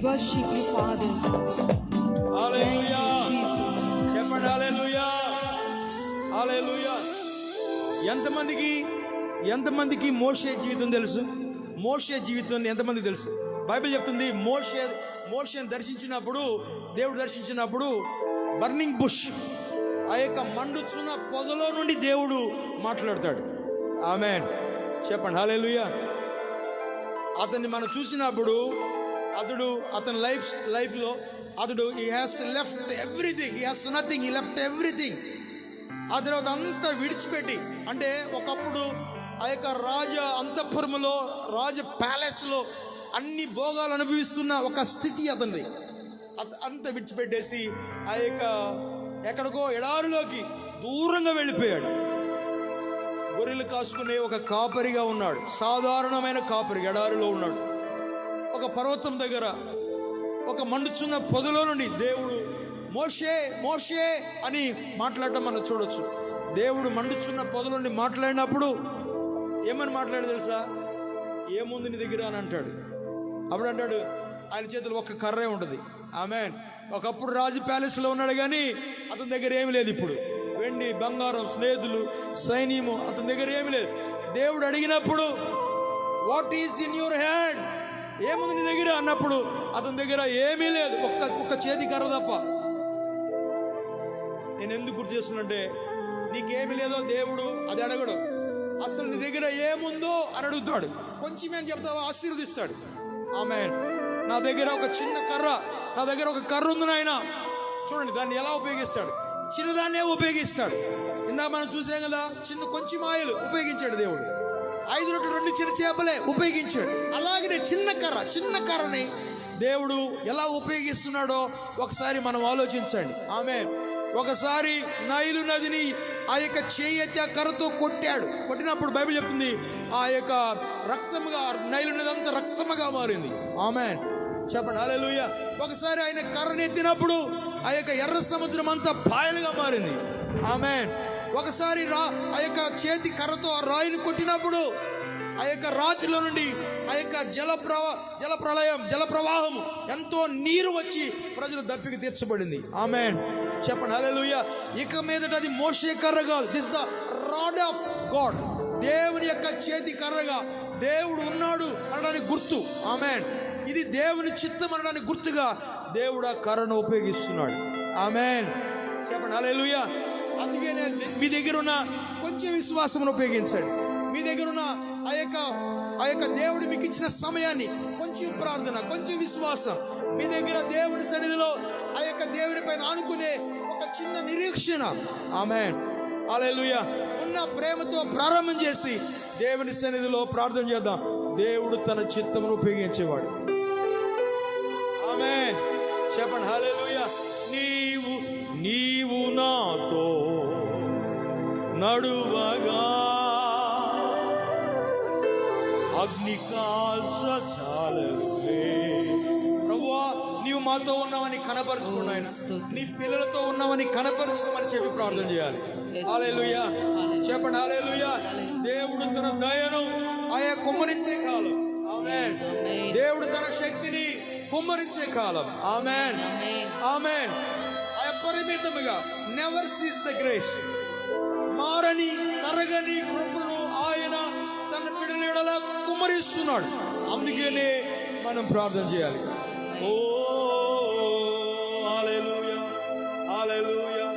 worship you, Father. Hallelujah. Jesus. చెప్పండి హల్లెలూయా. హల్లెలూయా. ఎంతమందికి మోషే జీవితం తెలుసు? మోషే జీవితం ఎంతమందికి తెలుసు? బైబిల్ చెప్తుంది మోషేని దర్శించినప్పుడు, దేవుడు దర్శించినప్పుడు బర్నింగ్ బుష్, ఆ యొక్క మండుచున్న పొదలో నుండి దేవుడు మాట్లాడతాడు. ఆమేన్. చెప్పండి హల్లెలూయా. అతన్ని మనం చూసినప్పుడు అతని లైఫ్లో అతడు he has left everything, he has nothing, he left everything. ఆ తర్వాత అంతా విడిచిపెట్టి, అంటే ఒకప్పుడు ఆ యొక్క రాజ అంతఃపురములో, రాజ ప్యాలెస్లో అన్ని భోగాలు అనుభవిస్తున్న ఒక స్థితి అతనిది. అంతా విడిచిపెట్టేసి ఆ యొక్క ఎక్కడికో ఎడారిలోకి దూరంగా వెళ్ళిపోయాడు. గొర్రెలు కాసుకునే ఒక కాపరిగా ఉన్నాడు, సాధారణమైన కాపరి ఎడారిలో ఉన్నాడు. ఒక పర్వతం దగ్గర ఒక మండుచున్న పొదలో నుండి దేవుడు మోషే మోషే అని మాట్లాడటం మనం చూడొచ్చు. దేవుడు మండుచున్న పొదల నుండి మాట్లాడినప్పుడు ఏమని మాట్లాడు తెలుసా? ఏముంది నీ దగ్గర అని అంటాడు. అప్పుడు అంటాడు, ఆయన చేతిలో ఒక కర్రే ఉంటుంది. ఆమెన్. ఒకప్పుడు రాజు ప్యాలెస్లో ఉన్నాడు, కానీ అతని దగ్గర ఏమి లేదు. ఇప్పుడు వెండి బంగారం స్నేహితులు సైన్యము అతని దగ్గర ఏమి లేదు. దేవుడు అడిగినప్పుడు what is in your hand, ఏముంది నీ దగ్గర అన్నప్పుడు అతని దగ్గర ఏమీ లేదు, ఒక్క చేతి కర్ర తప్ప. నేను ఎందుకు గుర్తు చేస్తున్నంటే, నీకేమి లేదో దేవుడు అది అడగడు. అసలు నీ దగ్గర ఏముందో అని అడుగుతాడు. కొంచెమేం చెప్తావో ఆశీర్వదిస్తాడు. ఆమేన్. నా దగ్గర ఒక చిన్న కర్ర, నా దగ్గర ఒక కర్ర ఉంది నాయన, చూడండి దాన్ని ఎలా ఉపయోగిస్తాడు. చిన్నదాన్నే ఉపయోగిస్తాడు. ఇందా మనం చూసాం కదా, కొంచెం ఆయిల్ ఉపయోగించాడు దేవుడు. 5 రొట్టెలు 2 చిన్న చేపలే ఉపయోగించాడు. అలాగనే చిన్న కర్రని దేవుడు ఎలా ఉపయోగిస్తున్నాడో ఒకసారి మనం ఆలోచించండి. ఆమేన్. ఒకసారి నైలు నదిని ఆ యొక్క చేయెత్తి ఆ కర్రతో కొట్టినప్పుడు బైబిల్ చెప్తుంది ఆ యొక్క రక్తముగా, నైలు నది అంతా రక్తముగా మారింది. ఆమేన్. చెప్పండి హల్లెలూయా. ఒకసారి ఆయన కర్రని ఎత్తినప్పుడు ఆ యొక్క ఎర్ర సముద్రం అంతా పాయలుగా మారింది. ఆమేన్. ఒకసారి ఆ యొక్క చేతి కర్రతో ఆ రాయిని కొట్టినప్పుడు ఆ యొక్క రాతిలో నుండి ఆ యొక్క జల ప్రవాహం ఎంతో నీరు వచ్చి ప్రజలు దప్పికి తీర్చబడింది. ఆమేన్. చెప్పండి హల్లెలూయా. ఇక మీదట అది మోషే కర్ర కాదు, this the rod of God, దేవుని యొక్క చేతి కర్రగా దేవుడు ఉన్నాడు అనడానికి గుర్తు. ఆమేన్. ఇది దేవుని చిత్తం అనడానికి గుర్తుగా దేవుడు ఆ కర్రను ఉపయోగిస్తున్నాడు. ఆమేన్. చెప్పండి హల్లెలూయా. అందుకే మీ దగ్గర ఉన్న కొంచెం విశ్వాసమును ఉపయోగించండి. మీ దగ్గర ఉన్న ఆ యొక్క దేవుడు మీకు ఇచ్చిన సమయాన్ని, కొంచెం ప్రార్థన, కొంచెం విశ్వాసం, మీ దగ్గర దేవుడి సన్నిధిలో ఆ యొక్క దేవుని పైన ఆనుకునే ఒక చిన్న నిరీక్షణ. ఆమేన్. హల్లెలూయా. ఉన్న ప్రేమతో ప్రారంభం చేసి దేవుని సన్నిధిలో ప్రార్థన చేద్దాం. దేవుడు తన చిత్తమును ఉపయోగించేవాడు. ఆమేన్. చెప్పండి హల్లెలూయా. నీవు నాతో నడువగా అగ్ని కాల్చచాలే. ప్రభువా, నీవు మాతో ఉన్నావని కనపరుచుకున్నాయన, నీ పిల్లలతో ఉన్నావని కనపరుచుకోమని చెప్పి ప్రార్థన చేయాలి. హల్లెలూయా. చెప్పండి హల్లెలూయా. దేవుడు తన దయను ఆయా కుమ్మరించే కాలం. ఆమేన్. దేవుడు తన శక్తిని కుమ్మరించే కాలం. ఆమేన్. ఆమేన్. అపరిమితముగా నెవర్ సీస్ ద గ్రేస్, మారని తరగని కృపను ఆయన తన పిల్లల ఎడల కుమ్మరిస్తున్నాడు. అందుకనే మనం ప్రార్థన చేయాలి. ఓ హల్లెలూయా, హల్లెలూయా.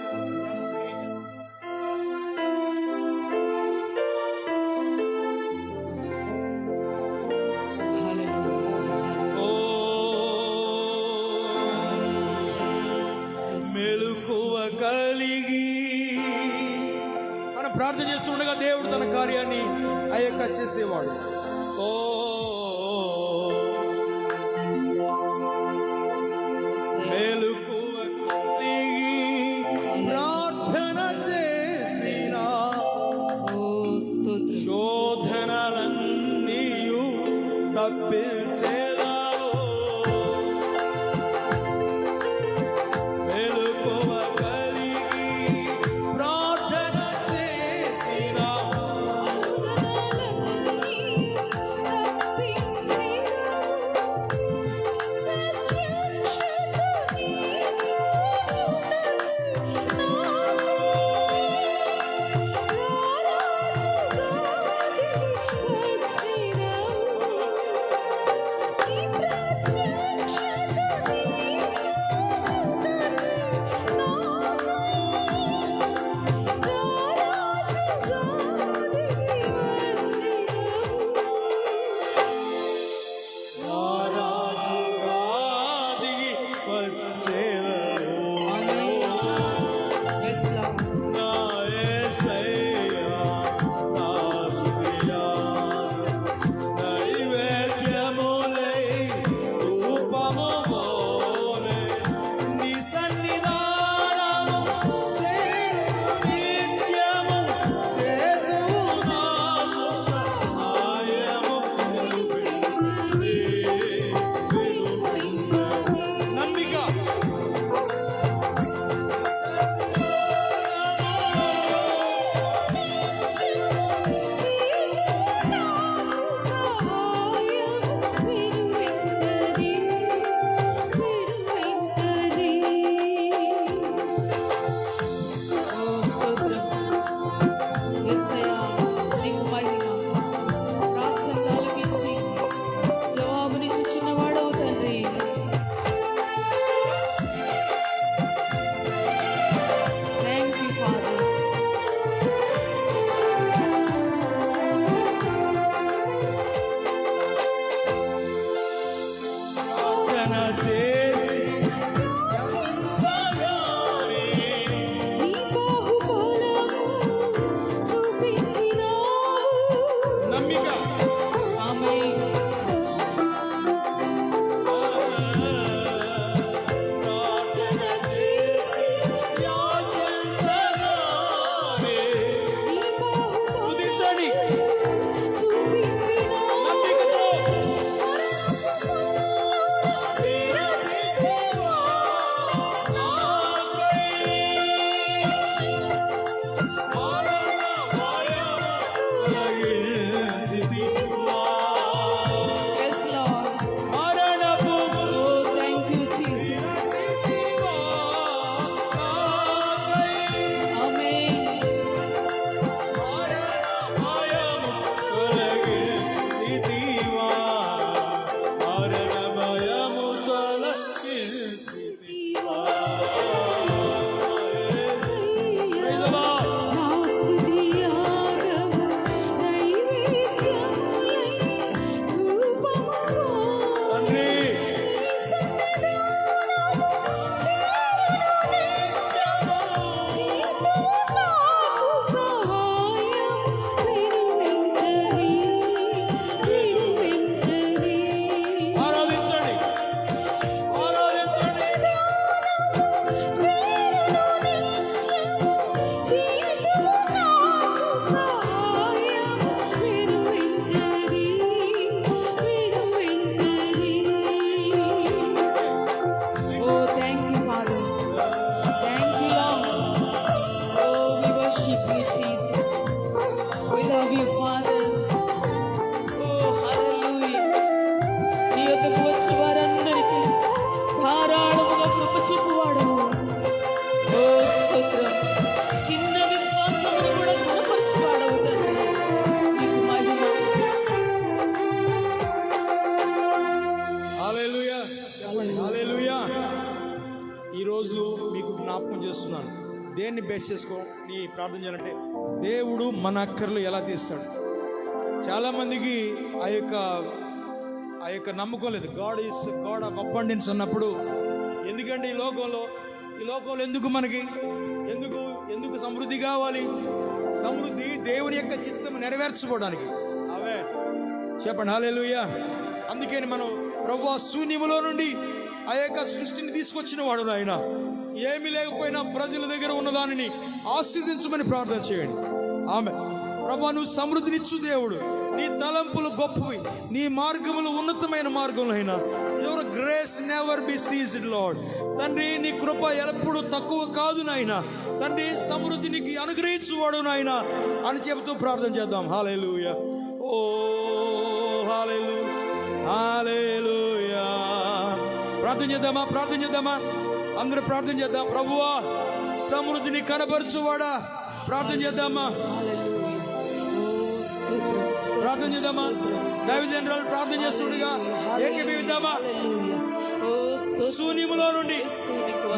మెలకువ కలిగి మనం ప్రార్థన చేస్తుండగా దేవుడు తన కార్యాన్ని ఆ యొక్క చేసేవాడు. ఓ మెలకువ కలిగి ప్రార్థన చేసిన శోధనలన్నీయు తప్పించేదావు. ఈరోజు మీకు జ్ఞాపకం చేస్తున్నాను. దేన్ని బేస్ చేసుకొని ప్రార్థన చేయాలంటే దేవుడు మన అక్కర్లు ఎలా తీస్తాడు. చాలామందికి ఆ యొక్క నమ్మకం లేదు. God is God of abundance అన్నప్పుడు, ఎందుకంటే ఈ లోకంలో ఎందుకు మనకి ఎందుకు సమృద్ధి కావాలి? సమృద్ధి దేవుని యొక్క చిత్తం నెరవేర్చుకోవడానికి. అవే చెప్పండి హల్లెలూయా. అందుకని మనం ప్రభువా శూన్యములో నుండి ఆ యొక్క సృష్టిని తీసుకొచ్చిన వాడు ఆయన. ఏమీ లేకపోయినా ప్రజల దగ్గర ఉన్న దానిని ఆశీర్వదించమని ప్రార్థన చేయండి. ఆమె ప్రభువా నువ్వు సమృద్ధినిచ్చు దేవుడు. నీ తలంపులు గొప్పవి, నీ మార్గములు ఉన్నతమైన మార్గంలో అయినా. Your grace never be seized lord. తండ్రి నీ కృప ఎల్లప్పుడూ తక్కువ కాదు నాయన. తండ్రి సమృద్ధి నీకు అనుగ్రహించువాడు నాయన అని చెబుతూ ప్రార్థన చేద్దాం. హల్లెలూయా. ఓ హల్లెలూయా, హల్లెలూయా. ప్రార్థన చేద్దామా అందరూ ప్రార్థన చేద్దాం. ప్రభువా సమృద్ధిని కనబరచువాడా ప్రార్థన చేద్దామా. దైవజనురాలు ప్రార్థన చేస్తుండగా ఏకీభవిద్దామా. శూన్యములో నుండి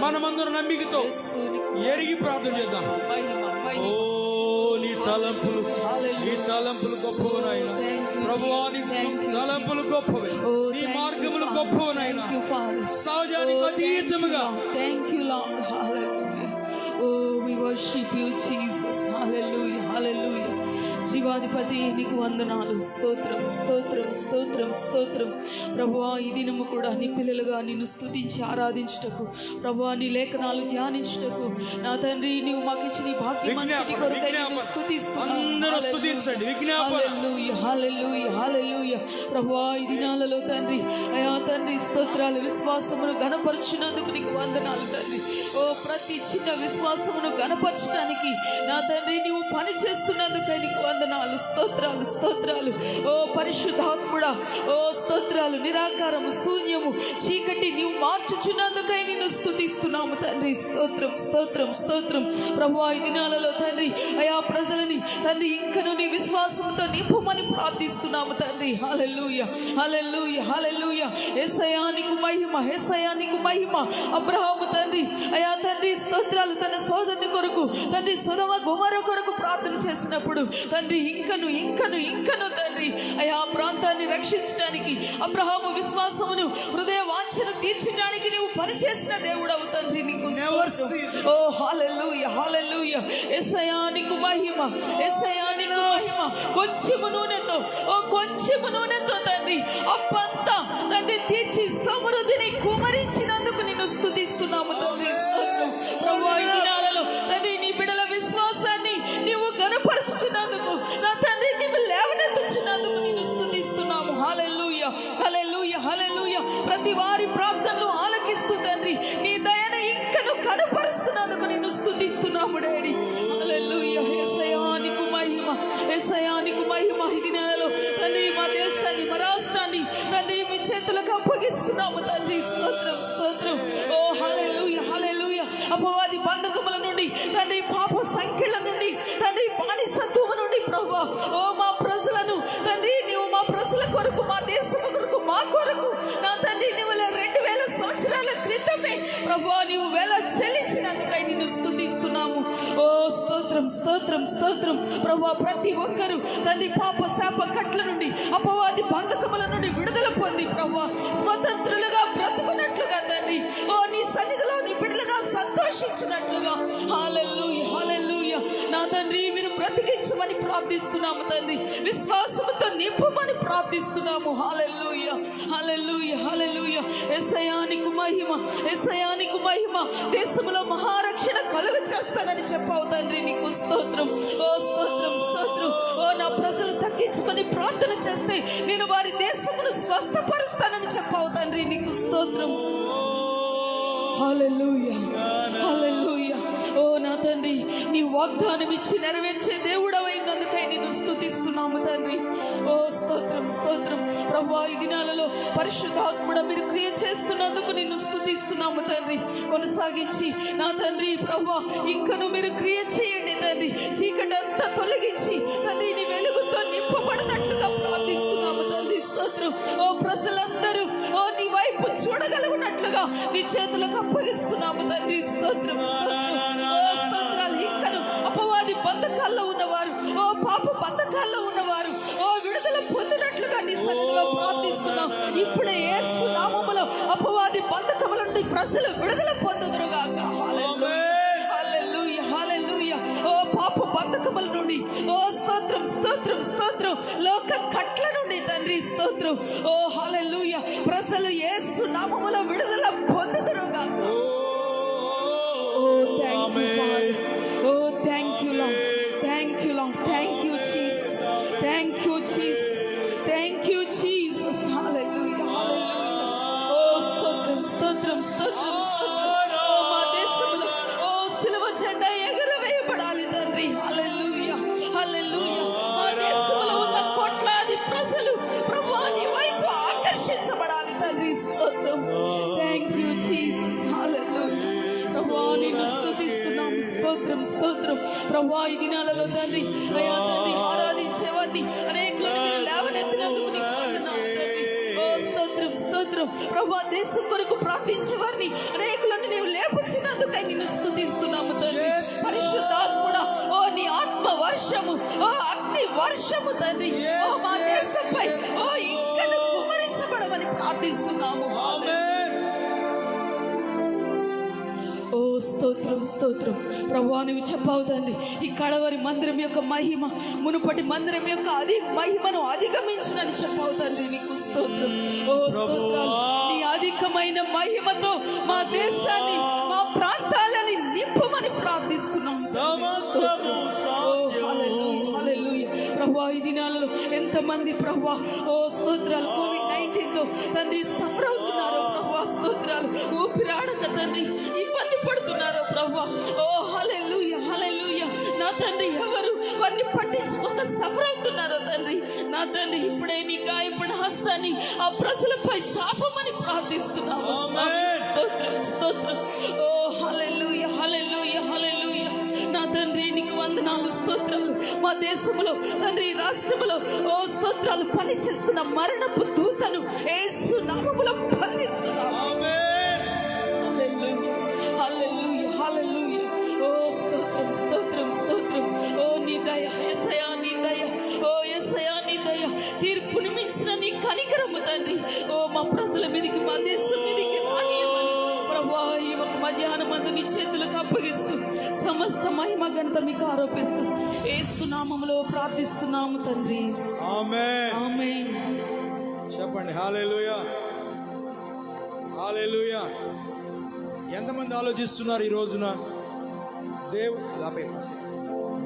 మనమందరం నమ్మికతో ఎరిగి ప్రార్థన చేద్దాం. ఓ నీ తలంపులు గొప్పవనైనా ప్రభువా, నీ తలంపులు గొప్పవి, నీ మార్గములు గొప్పవనైనా సహజానికి అతీతముగా. worship you Jesus. Hallelujah, hallelujah. జీవాధిపతి నీకు వందనాలు. స్తోత్రం స్తోత్రం స్తోత్రం స్తోత్రం. ప్రభువా ఈ దినము కూడా నీ పిల్లలుగా నిన్ను స్తుతించి ఆరాధించుటకు, ప్రభువా నీ లేఖనాలు ధ్యానించుటకు నా తండ్రి నీవు మాకు ఇచ్చిన ఈ భాగ్యం అంతటి కొరకై నిన్ను స్తుతిస్తున్నాను. హల్లెలూయా, హల్లెలూయా, హల్లెలూయా. ప్రభువా ఈ దినాలలో తండ్రి అయా తండ్రి స్తోత్రాలు. విశ్వాసమును ఘనపరచునందుకు నీకు వందనాలు తండ్రి. ఓ ప్రతి చిన్న విశ్వాసమును ఘనపరచడానికి నా తండ్రి నీవు పని చేస్తున్నందుకై నీకు వందనాలు. స్తోత్రాలు స్తోత్రాలు. ఓ పరిశుద్ధాత్ముడా, ఓ స్తోత్రాలు. నిరాకారము శూన్యము చీకటి నీవు మార్చుచున్నందుకై నిన్ను స్తుతిస్తున్నాము తండ్రి. స్తోత్రం స్తోత్రం స్తోత్రం. ప్రభువా ఈ దినాలలో తండ్రి అయా ప్రజలని తండ్రి ఇంకను నీ విశ్వాసంతో నింపమని ప్రార్థిస్తున్నాము తండ్రి. హల్లెలూయా, హల్లెలూయా, హల్లెలూయా. యేసయ్యా నీకు మహిమ, యేసయ్యా నీకు మహిమ. అబ్రహాము తండ్రి అయా తండ్రి స్తోత్రాలు తన సోదరుని కొరకు తండ్రి సొదొమ గొమొర్రా కొరకు ప్రార్థన చేసినప్పుడు తండ్రి ఇంకను తండ్రి అయా ప్రాంతాన్ని రక్షించడానికి అబ్రహాము విశ్వాసమును హృదయ వాంఛను తీర్చడానికి నీవు పనిచేసిన దేవుడవు తండ్రి. నీకు ఓ హల్లెలూయా, హల్లెలూయా. యేసయ్యా నీకు మహిమ, యేసయ్యా నీకు మహిమ. కొంచెము నూనెతో తండ్రి అప్పంతా తండ్రి తీర్చి సమృద్ధిని కుమరించినందుకు నిన్ను స్తుతిస్తున్నాము తండ్రి. ప్రభువా ఈ దినాలలో తండ్రి నీ బిడ్డల విశ్వాసాన్ని నీవు ఘనపరచుచున్నందుకు నా తండ్రి నీవు లేవనెత్తుచున్నందుకు నిన్ను స్తుతిస్తున్నాము. హల్లెలూయా, హల్లెలూయా, హల్లెలూయా. ప్రతి వారి ప్రార్థనలు ఆలకిస్తూ తండ్రి నీ దయను ఇంకను కనపరుస్తున్నందుకు నిన్ను స్తుతిస్తున్నాము డాడీ. హల్లెలూయా. యేసయ్యా నీకు మహిమ, యేసయ్యా నీకు మహిమ. ఈ దినాలలో తండ్రి మా దేశాన్ని మా రాష్ట్రాన్ని తండ్రి మీ చేతులకు అప్పగిస్తున్నాము తండ్రి. స్తోత్రం స్తోత్రం. ఓ హల్లెలూయా, హల్లెలూయా. అపవాది బంధకముల నుండి తండ్రి పాప సంఖ్యల నుండి తండ్రి బానిసత్వము నుండి ప్రభువా ఓ మా ప్రజలను తండ్రి నీవు మా ప్రజల కొరకు మా దేశం కొరకు మా కొరకు నా తండ్రి నీవు 2000 సంవత్సరాల క్రితమే ప్రభువా నీవు వేల చెల్లించినందుకై నిన్ను స్తుతిస్తున్నాము. ఓ స్తోత్రం స్తోత్రం స్తోత్రం. ప్రభువా ప్రతి ఒక్కరూ తండ్రి పాప శాప కట్ల నుండి అపవాది బంధకముల నుండి విడుదల పొంది ప్రభువా స్వతంత్రులుగా బ్రతుకున్నట్లుగా తండ్రి ఓ నీ సన్నిధిలో నీ తండ్రి మీరు బ్రతికించమని ప్రార్థిస్తున్నాము తండ్రి. విశ్వాసంతో నింపమని ప్రార్థిస్తున్నాము. హల్లెలూయా, హల్లెలూయా, హల్లెలూయా. యేసయ్యా నీకు మహిమ, యేసయ్యా నీకు మహిమ. దేశంలో మహారక్షణ కలుగ చేస్తానని చెప్పావు తండ్రి, నీకు స్తోత్రం. ఓ స్తోత్రం, స్తోత్రం. ఓ నా ప్రజలు తగ్గించుకొని ప్రార్థన చేస్తే నేను వారి దేశమును స్వస్థపరుస్తానని చెప్పావు తండ్రి, నీకు స్తోత్రం. హల్లెలూయా, హల్లెలూయా. ఓ నా తండ్రి, నీ వాగ్దానం ఇచ్చి నెరవేర్చే దేవుడవైనందుకై నిన్ను స్తుతిస్తున్నాము తండ్రి. ఓ స్తోత్రం, స్తోత్రం. ప్రభువా ఈ దినాలలో పరిశుద్ధాత్ముడా మీరు క్రియ చేస్తున్నందుకు నిన్ను స్తుతిస్తున్నాము తండ్రి. కొనసాగించి నా తండ్రి ప్రభువా ఇంకను మీరు క్రియ చేయండి తండ్రి. చీకటి అంతా తొలగించి తండ్రి నీ వెలుగుతో నింపబడినట్లుగా ప్రార్థిస్తున్నాము తండ్రి. స్తోత్రం. ఓ ప్రజలందరూ ఓ నీ వైపు చూడగలుగునట్లుగా నీ చేతులకు అప్పగిస్తున్నాము తండ్రి. స్తోత్రం, స్తోత్రం. ఓ స్తోత్రాలు. ఇంకను అపవాది బంధకాల్లో ఉన్నవారు, ఓ పాప బంధకాల్లో ఉన్నవారు ఓ విడుదల పొందినట్లుగా నీ సన్నిధిలో ప్రార్థిస్తున్నాం. ఇప్పుడే యేసు నామములో అపవాది బంధకముల నుండి ప్రజలు విడుదల పొందుదురుగాక. హల్లెలూయా, హల్లెలూయా. ఓ పాప బంధకముల నుండి ఓ స్తోత్రం, స్తోత్రం, స్తోత్రం. లోక కట్ల నుండి తండ్రి స్తోత్రం. ఓ హల్లెలూయా. ప్రజలు యేసు నామములో విడుదల పొందుదురుగాక. Oh, thank you, Father. Oh, thank you, Lord. Thank you, Lord. Thank you, Jesus. Thank you, Jesus. Thank you, Jesus. Hallelujah. Hallelujah. Oh, stotram, stotram, stotram, stotram. Oh, మా దేశంలో ఓ సిలువ జెండా ఎగరవేయబడాలి తండ్రి. హల్లెలూయా, హల్లెలూయా. మా దేశంలో ఉన్న కోట్లాది ప్రజలు ప్రభువా నీ వైపు ఆకర్షించబడాలి తండ్రి. స్తోత్రం. Thank you, Jesus. Hallelujah. ప్రభువా నిన్ను స్తుతిస్తున్నాం. స్తోత్రం, స్తోత్రం. ప్రభువా ఈ దినాలలో తండ్రి అయ్యా తండ్రి ఆరాధించేవారిని అనేకులను మీరు లేవనెత్తినందుకు నీకు వందనాలు తండ్రి. ఓ స్తోత్రం, స్తోత్రం. ప్రభువా దేశం కొరకు ప్రార్థించేవారిని అనేకులను నీవు లేపుచ్చినందుకై నిన్ను స్తుతిస్తున్నాము తండ్రి. పరిశుద్ధాత్ముడా ఓ నీ ఆత్మ వర్షము, ఓ అగ్ని వర్షము తండ్రి ఓ మా దేశంపై ఓ ఇంకను కుమ్మరించబడమని ప్రార్థిస్తున్నాము. ఓ స్తోత్రం, స్తోత్రం. ప్రభువా నువ్వు చెప్పావు తండ్రి ఈ కడవరి మందిరం యొక్క మహిమ మునుపటి మందిరం యొక్క మహిమను అధిగమించునని చెప్పావు తండ్రి, నీకు స్తోత్రం. ఓ స్తోత్రాలు. నీ అధికమైన మహిమతో మా దేశాన్ని మా ప్రాంతాలని నింపమని ప్రార్థిస్తున్నాం. ప్రభువా ఈ దినాలలో ఎంతమంది ప్రభువా ఓ స్తోత్రాలు COVID-19తో తండ్రి సఫర్ అవుతున్నారు ప్రభువా. స్తోత్రాలు. ఊపిరాడక తండ్రి ఇబ్బంది పడుతున్నారు ప్రభువా. ఓ హల్లెలూయా, హల్లెలూయా. నా తండ్రి ఎవరు వారిని పట్టించుకోక సఫర్ అవుతున్నారో తండ్రి నా తండ్రి ఇప్పుడే నీ గాయపడిన హస్తాన్ని ఆ ప్రజలపై చాపమని ప్రార్థిస్తున్నాము. స్తోత్రం, స్తోత్రం. ఓ హల్లెలూయా, హల్లెలూయా, హల్లెలూయా. నా తండ్రి నీకు వందనాలు, స్తోత్రాలు. మా దేశంలో తండ్రి రాష్ట్రంలో ఓ స్తోత్రాలు పని చేస్తున్న మరణపు దూతను యేసు నామములో బంధిస్తున్నాము. హల్లెలూయా, హల్లెలూయా, హల్లెలూయా. ఓ స్తోత్రం, స్తోత్రం, స్తోత్రం. ఓ నీ దయ యేసయ్యా, నీ దయ. ఓ యేసయ్యా నీ దయ. తీర్పుని మించిన నీ కనికరము తండ్రి ఓ మా ప్రజల మీదకి మా దేశం మీదకి రానియమని ప్రభువా ఈ ఒక మధ్యాహ్నమందు నీ చేతులకు అప్పగిస్తూ సమస్త మహిమ ఘనత మీకు ఆరోపిస్తూ యేసు నామములో ప్రార్థిస్తున్నాము తండ్రి. ఆమేన్, ఆమేన్. చెప్పండి హల్లెలూయా, హల్లెలూయా. ఎంతమంది ఆలోచిస్తున్నారు ఈ రోజున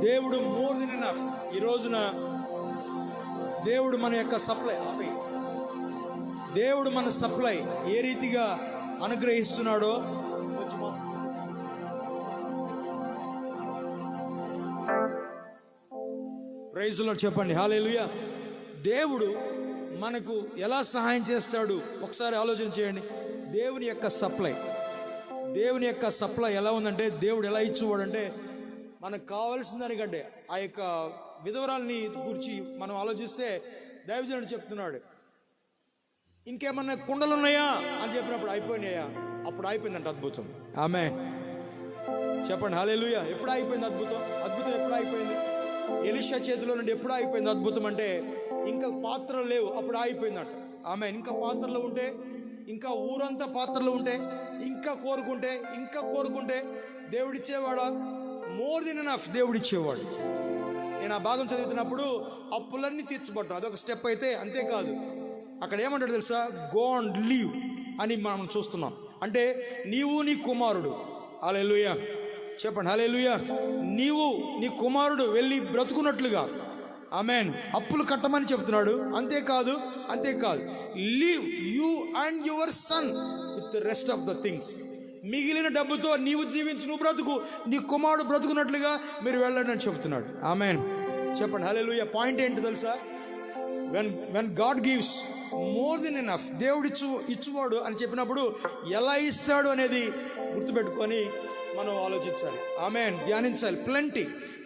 దేవుడు మోర్ దెన్ ఎనఫ్. ఈ రోజున దేవుడు మన యొక్క సప్లై దేవుడు మన సప్లై ఏ రీతిగా అనుగ్రహిస్తున్నాడో ప్రైజ్ లార్డ్ చెప్పండి హల్లెలూయా. దేవుడు మనకు ఎలా సహాయం చేస్తాడు ఒకసారి ఆలోచన చేయండి. దేవుని యొక్క సప్లై ఎలా ఉందంటే దేవుడు ఎలా ఇచ్చేవాడంటే మనకు కావాల్సిన దానికంటే ఆ యొక్క విధవరాల్ని గురించి మనం ఆలోచిస్తే దైవజనుడు చెప్తున్నాడు ఇంకేమన్నా కుండలు ఉన్నాయా అని చెప్పినప్పుడు అయిపోయినాయా, అప్పుడు అయిపోయిందంట అద్భుతం. ఆమేన్ చెప్పండి హల్లెలూయా. ఎప్పుడు అయిపోయింది అద్భుతం? అద్భుతం ఎప్పుడు అయిపోయింది? ఎలీషా చేతిలో నుండి ఎప్పుడు అయిపోయింది అద్భుతం అంటే ఇంకా పాత్రలు లేవు అప్పుడు అయిపోయిందంట. ఆమేన్. ఇంకా పాత్రలు ఉంటే, ఇంకా ఊరంతా పాత్రలు ఉంటే, ఇంకా కోరుకుంటే దేవుడిచ్చేవాడా? మోర్ దెన్ ఎనఫ్ దేవుడు ఇచ్చేవాడు. నేను ఆ భాగం చదువుతున్నప్పుడు అప్పులన్నీ తీర్చబడ్డాం, అదొక స్టెప్ అయితే. అంతేకాదు అక్కడ ఏమంటాడు తెలుసా, గో అండ్ లీవ్ అని మనం చూస్తున్నాం. అంటే నీవు నీ కుమారుడు, హల్లెలూయా చెప్పండి, హల్లెలూయా, నీవు నీ కుమారుడు వెళ్ళి బ్రతుకున్నట్లుగా, ఆమేన్, అప్పులు కట్టమని చెప్తున్నాడు. అంతేకాదు leave you and your son with the rest of the things. మిగిలిన డబ్బుతో నీవు జీవించి నువ్వు బ్రతుకు, నీ కుమారుడు బ్రతుకున్నట్లుగా మీరు వెళ్ళండి అని చెప్తున్నాడు. ఆమేన్ చెప్పండి, హల్లెలూయా. పాయింట్ ఏంటి తెలుసా, when God gives more than enough, దేవుడు ఇచ్చువాడు అని చెప్పినప్పుడు ఎలా ఇస్తాడు అనేది గుర్తుపెట్టుకొని మనం ఆలోచించాలి. ఆమేన్, ధ్యానించాలి. ప్లెంటీ,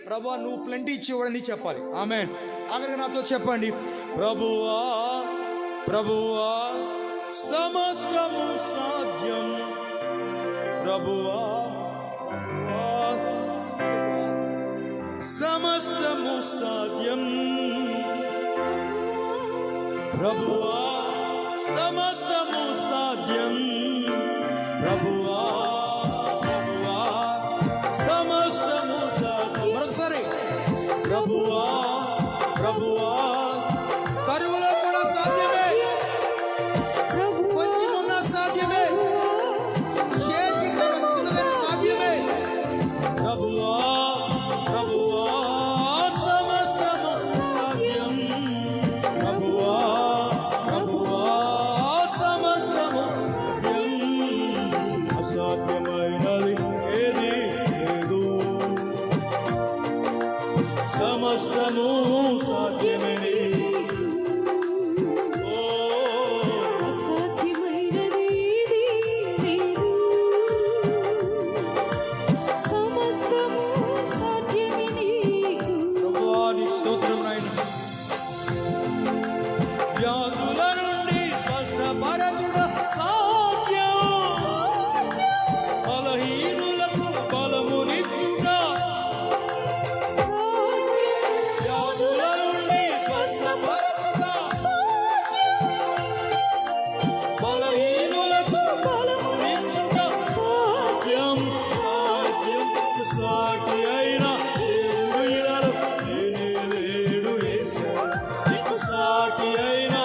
ప్రభువా నువ్వు ప్లెంటీ ఇచ్చేవాడని చెప్పాలి. ఆమేన్. ఆఖరికి నాతో చెప్పండి, ప్రభువా ప్రభువా సమస్తము సాధ్యం, ప్రభువా సమస్తము సాధ్యం, ప్రభువా సమస్తము సాధ్యం, ప్రభువా ప్రభువా సమస్తము సాధ్యం. మరొకసారి, ప్రభువా ప్రభువా కరువులో కూడా సాధ్యమే, కొంచెమున్న సాధ్యమే, చేతికి వచ్చినదని సాధ్యమే, ప్రభువా ప్రభువా సమస్తము సాధ్యం, ప్రభువా ప్రభువా సమస్తము సాధ్యం, అసాధ్యమైనది ఏది లేదు, సమస్తము సాధ్యమే. వ్యాధుల నుండి స్వస్థపరచుట సాధ్యం, బలహీనులకు బలమునిచ్చుట, వ్యాధుల నుండి స్వస్థపరచుట, బలహీనులకు బలమునిచ్చుట సాధ్యం, సాటి అయిన దేవుడు ఇలాలో లేనే లేడు యేసయ్యా, నీకు సాటి అయిన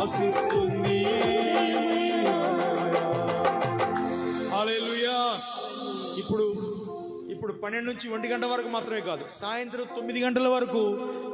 ఆశిస్తుంది. హల్లెలూయా. ఇప్పుడు 12 నుంచి 1 గంట వరకు మాత్రమే కాదు, సాయంత్రం 9 గంటల వరకు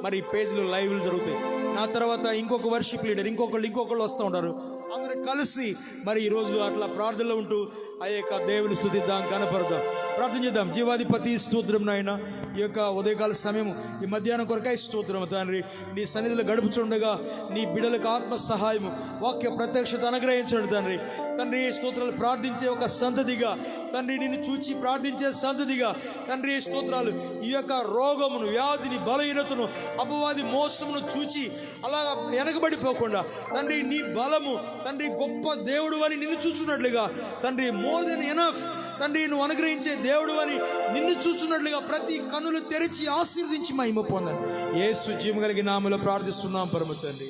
మరి పేజ్లో లైవ్లు జరుగుతాయి. నా తర్వాత ఇంకొక వర్షిప్ లీడర్ ఇంకొకళ్ళు వస్తూ ఉంటారు. అందరూ కలిసి మరి ఈరోజు అట్లా ప్రార్థనలో ఉంటూ ఆ యొక్క దేవుని స్తుతిద్దాం, కనపడదాం, ప్రార్థన చేద్దాం. జీవాధిపతి స్తోత్రం నాయన, ఈ యొక్క ఉదయకాల సమయం ఈ మధ్యాహ్నం కొరకై స్తోత్రం తండ్రి. నీ సన్నిధిలో గడుపుచుండగా నీ బిడ్డలకు ఆత్మ సహాయము, వాక్య ప్రత్యక్షత అనుగ్రహించండి తండ్రి. తండ్రి స్తోత్రాలు ప్రార్థించే ఒక సంతతిగా తండ్రి, నిన్ను చూచి ప్రార్థించే సంతతిగా తండ్రి స్తోత్రాలు, ఈ యొక్క రోగమును, వ్యాధిని, బలహీనతను, అపవాది మోసమును చూచి అలా వెనకబడిపోకుండా తండ్రి నీ బలము తండ్రి గొప్ప దేవుడు అని నిన్ను చూచున్నట్లుగా తండ్రి, మోర్ దెన్ ఎనఫ్ తండ్రి నువ్వు అనుగ్రహించే దేవుడు అని నిన్ను చూస్తున్నట్లుగా ప్రతి కన్నులు తెరిచి ఆశీర్వదించి మహిమ పొందండి. యేసు జీవం కలిగిన నామములో ప్రార్థిస్తున్నాం పరమ తండ్రి.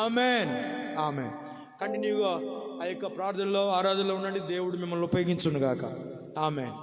Amen, amen. కంటిన్యూగా ఆ యొక్క ప్రార్థనలో, ఆరాధనలో ఉండండి. దేవుడు మిమ్మల్ని ఉపయోగించును గాక. ఆమెన్.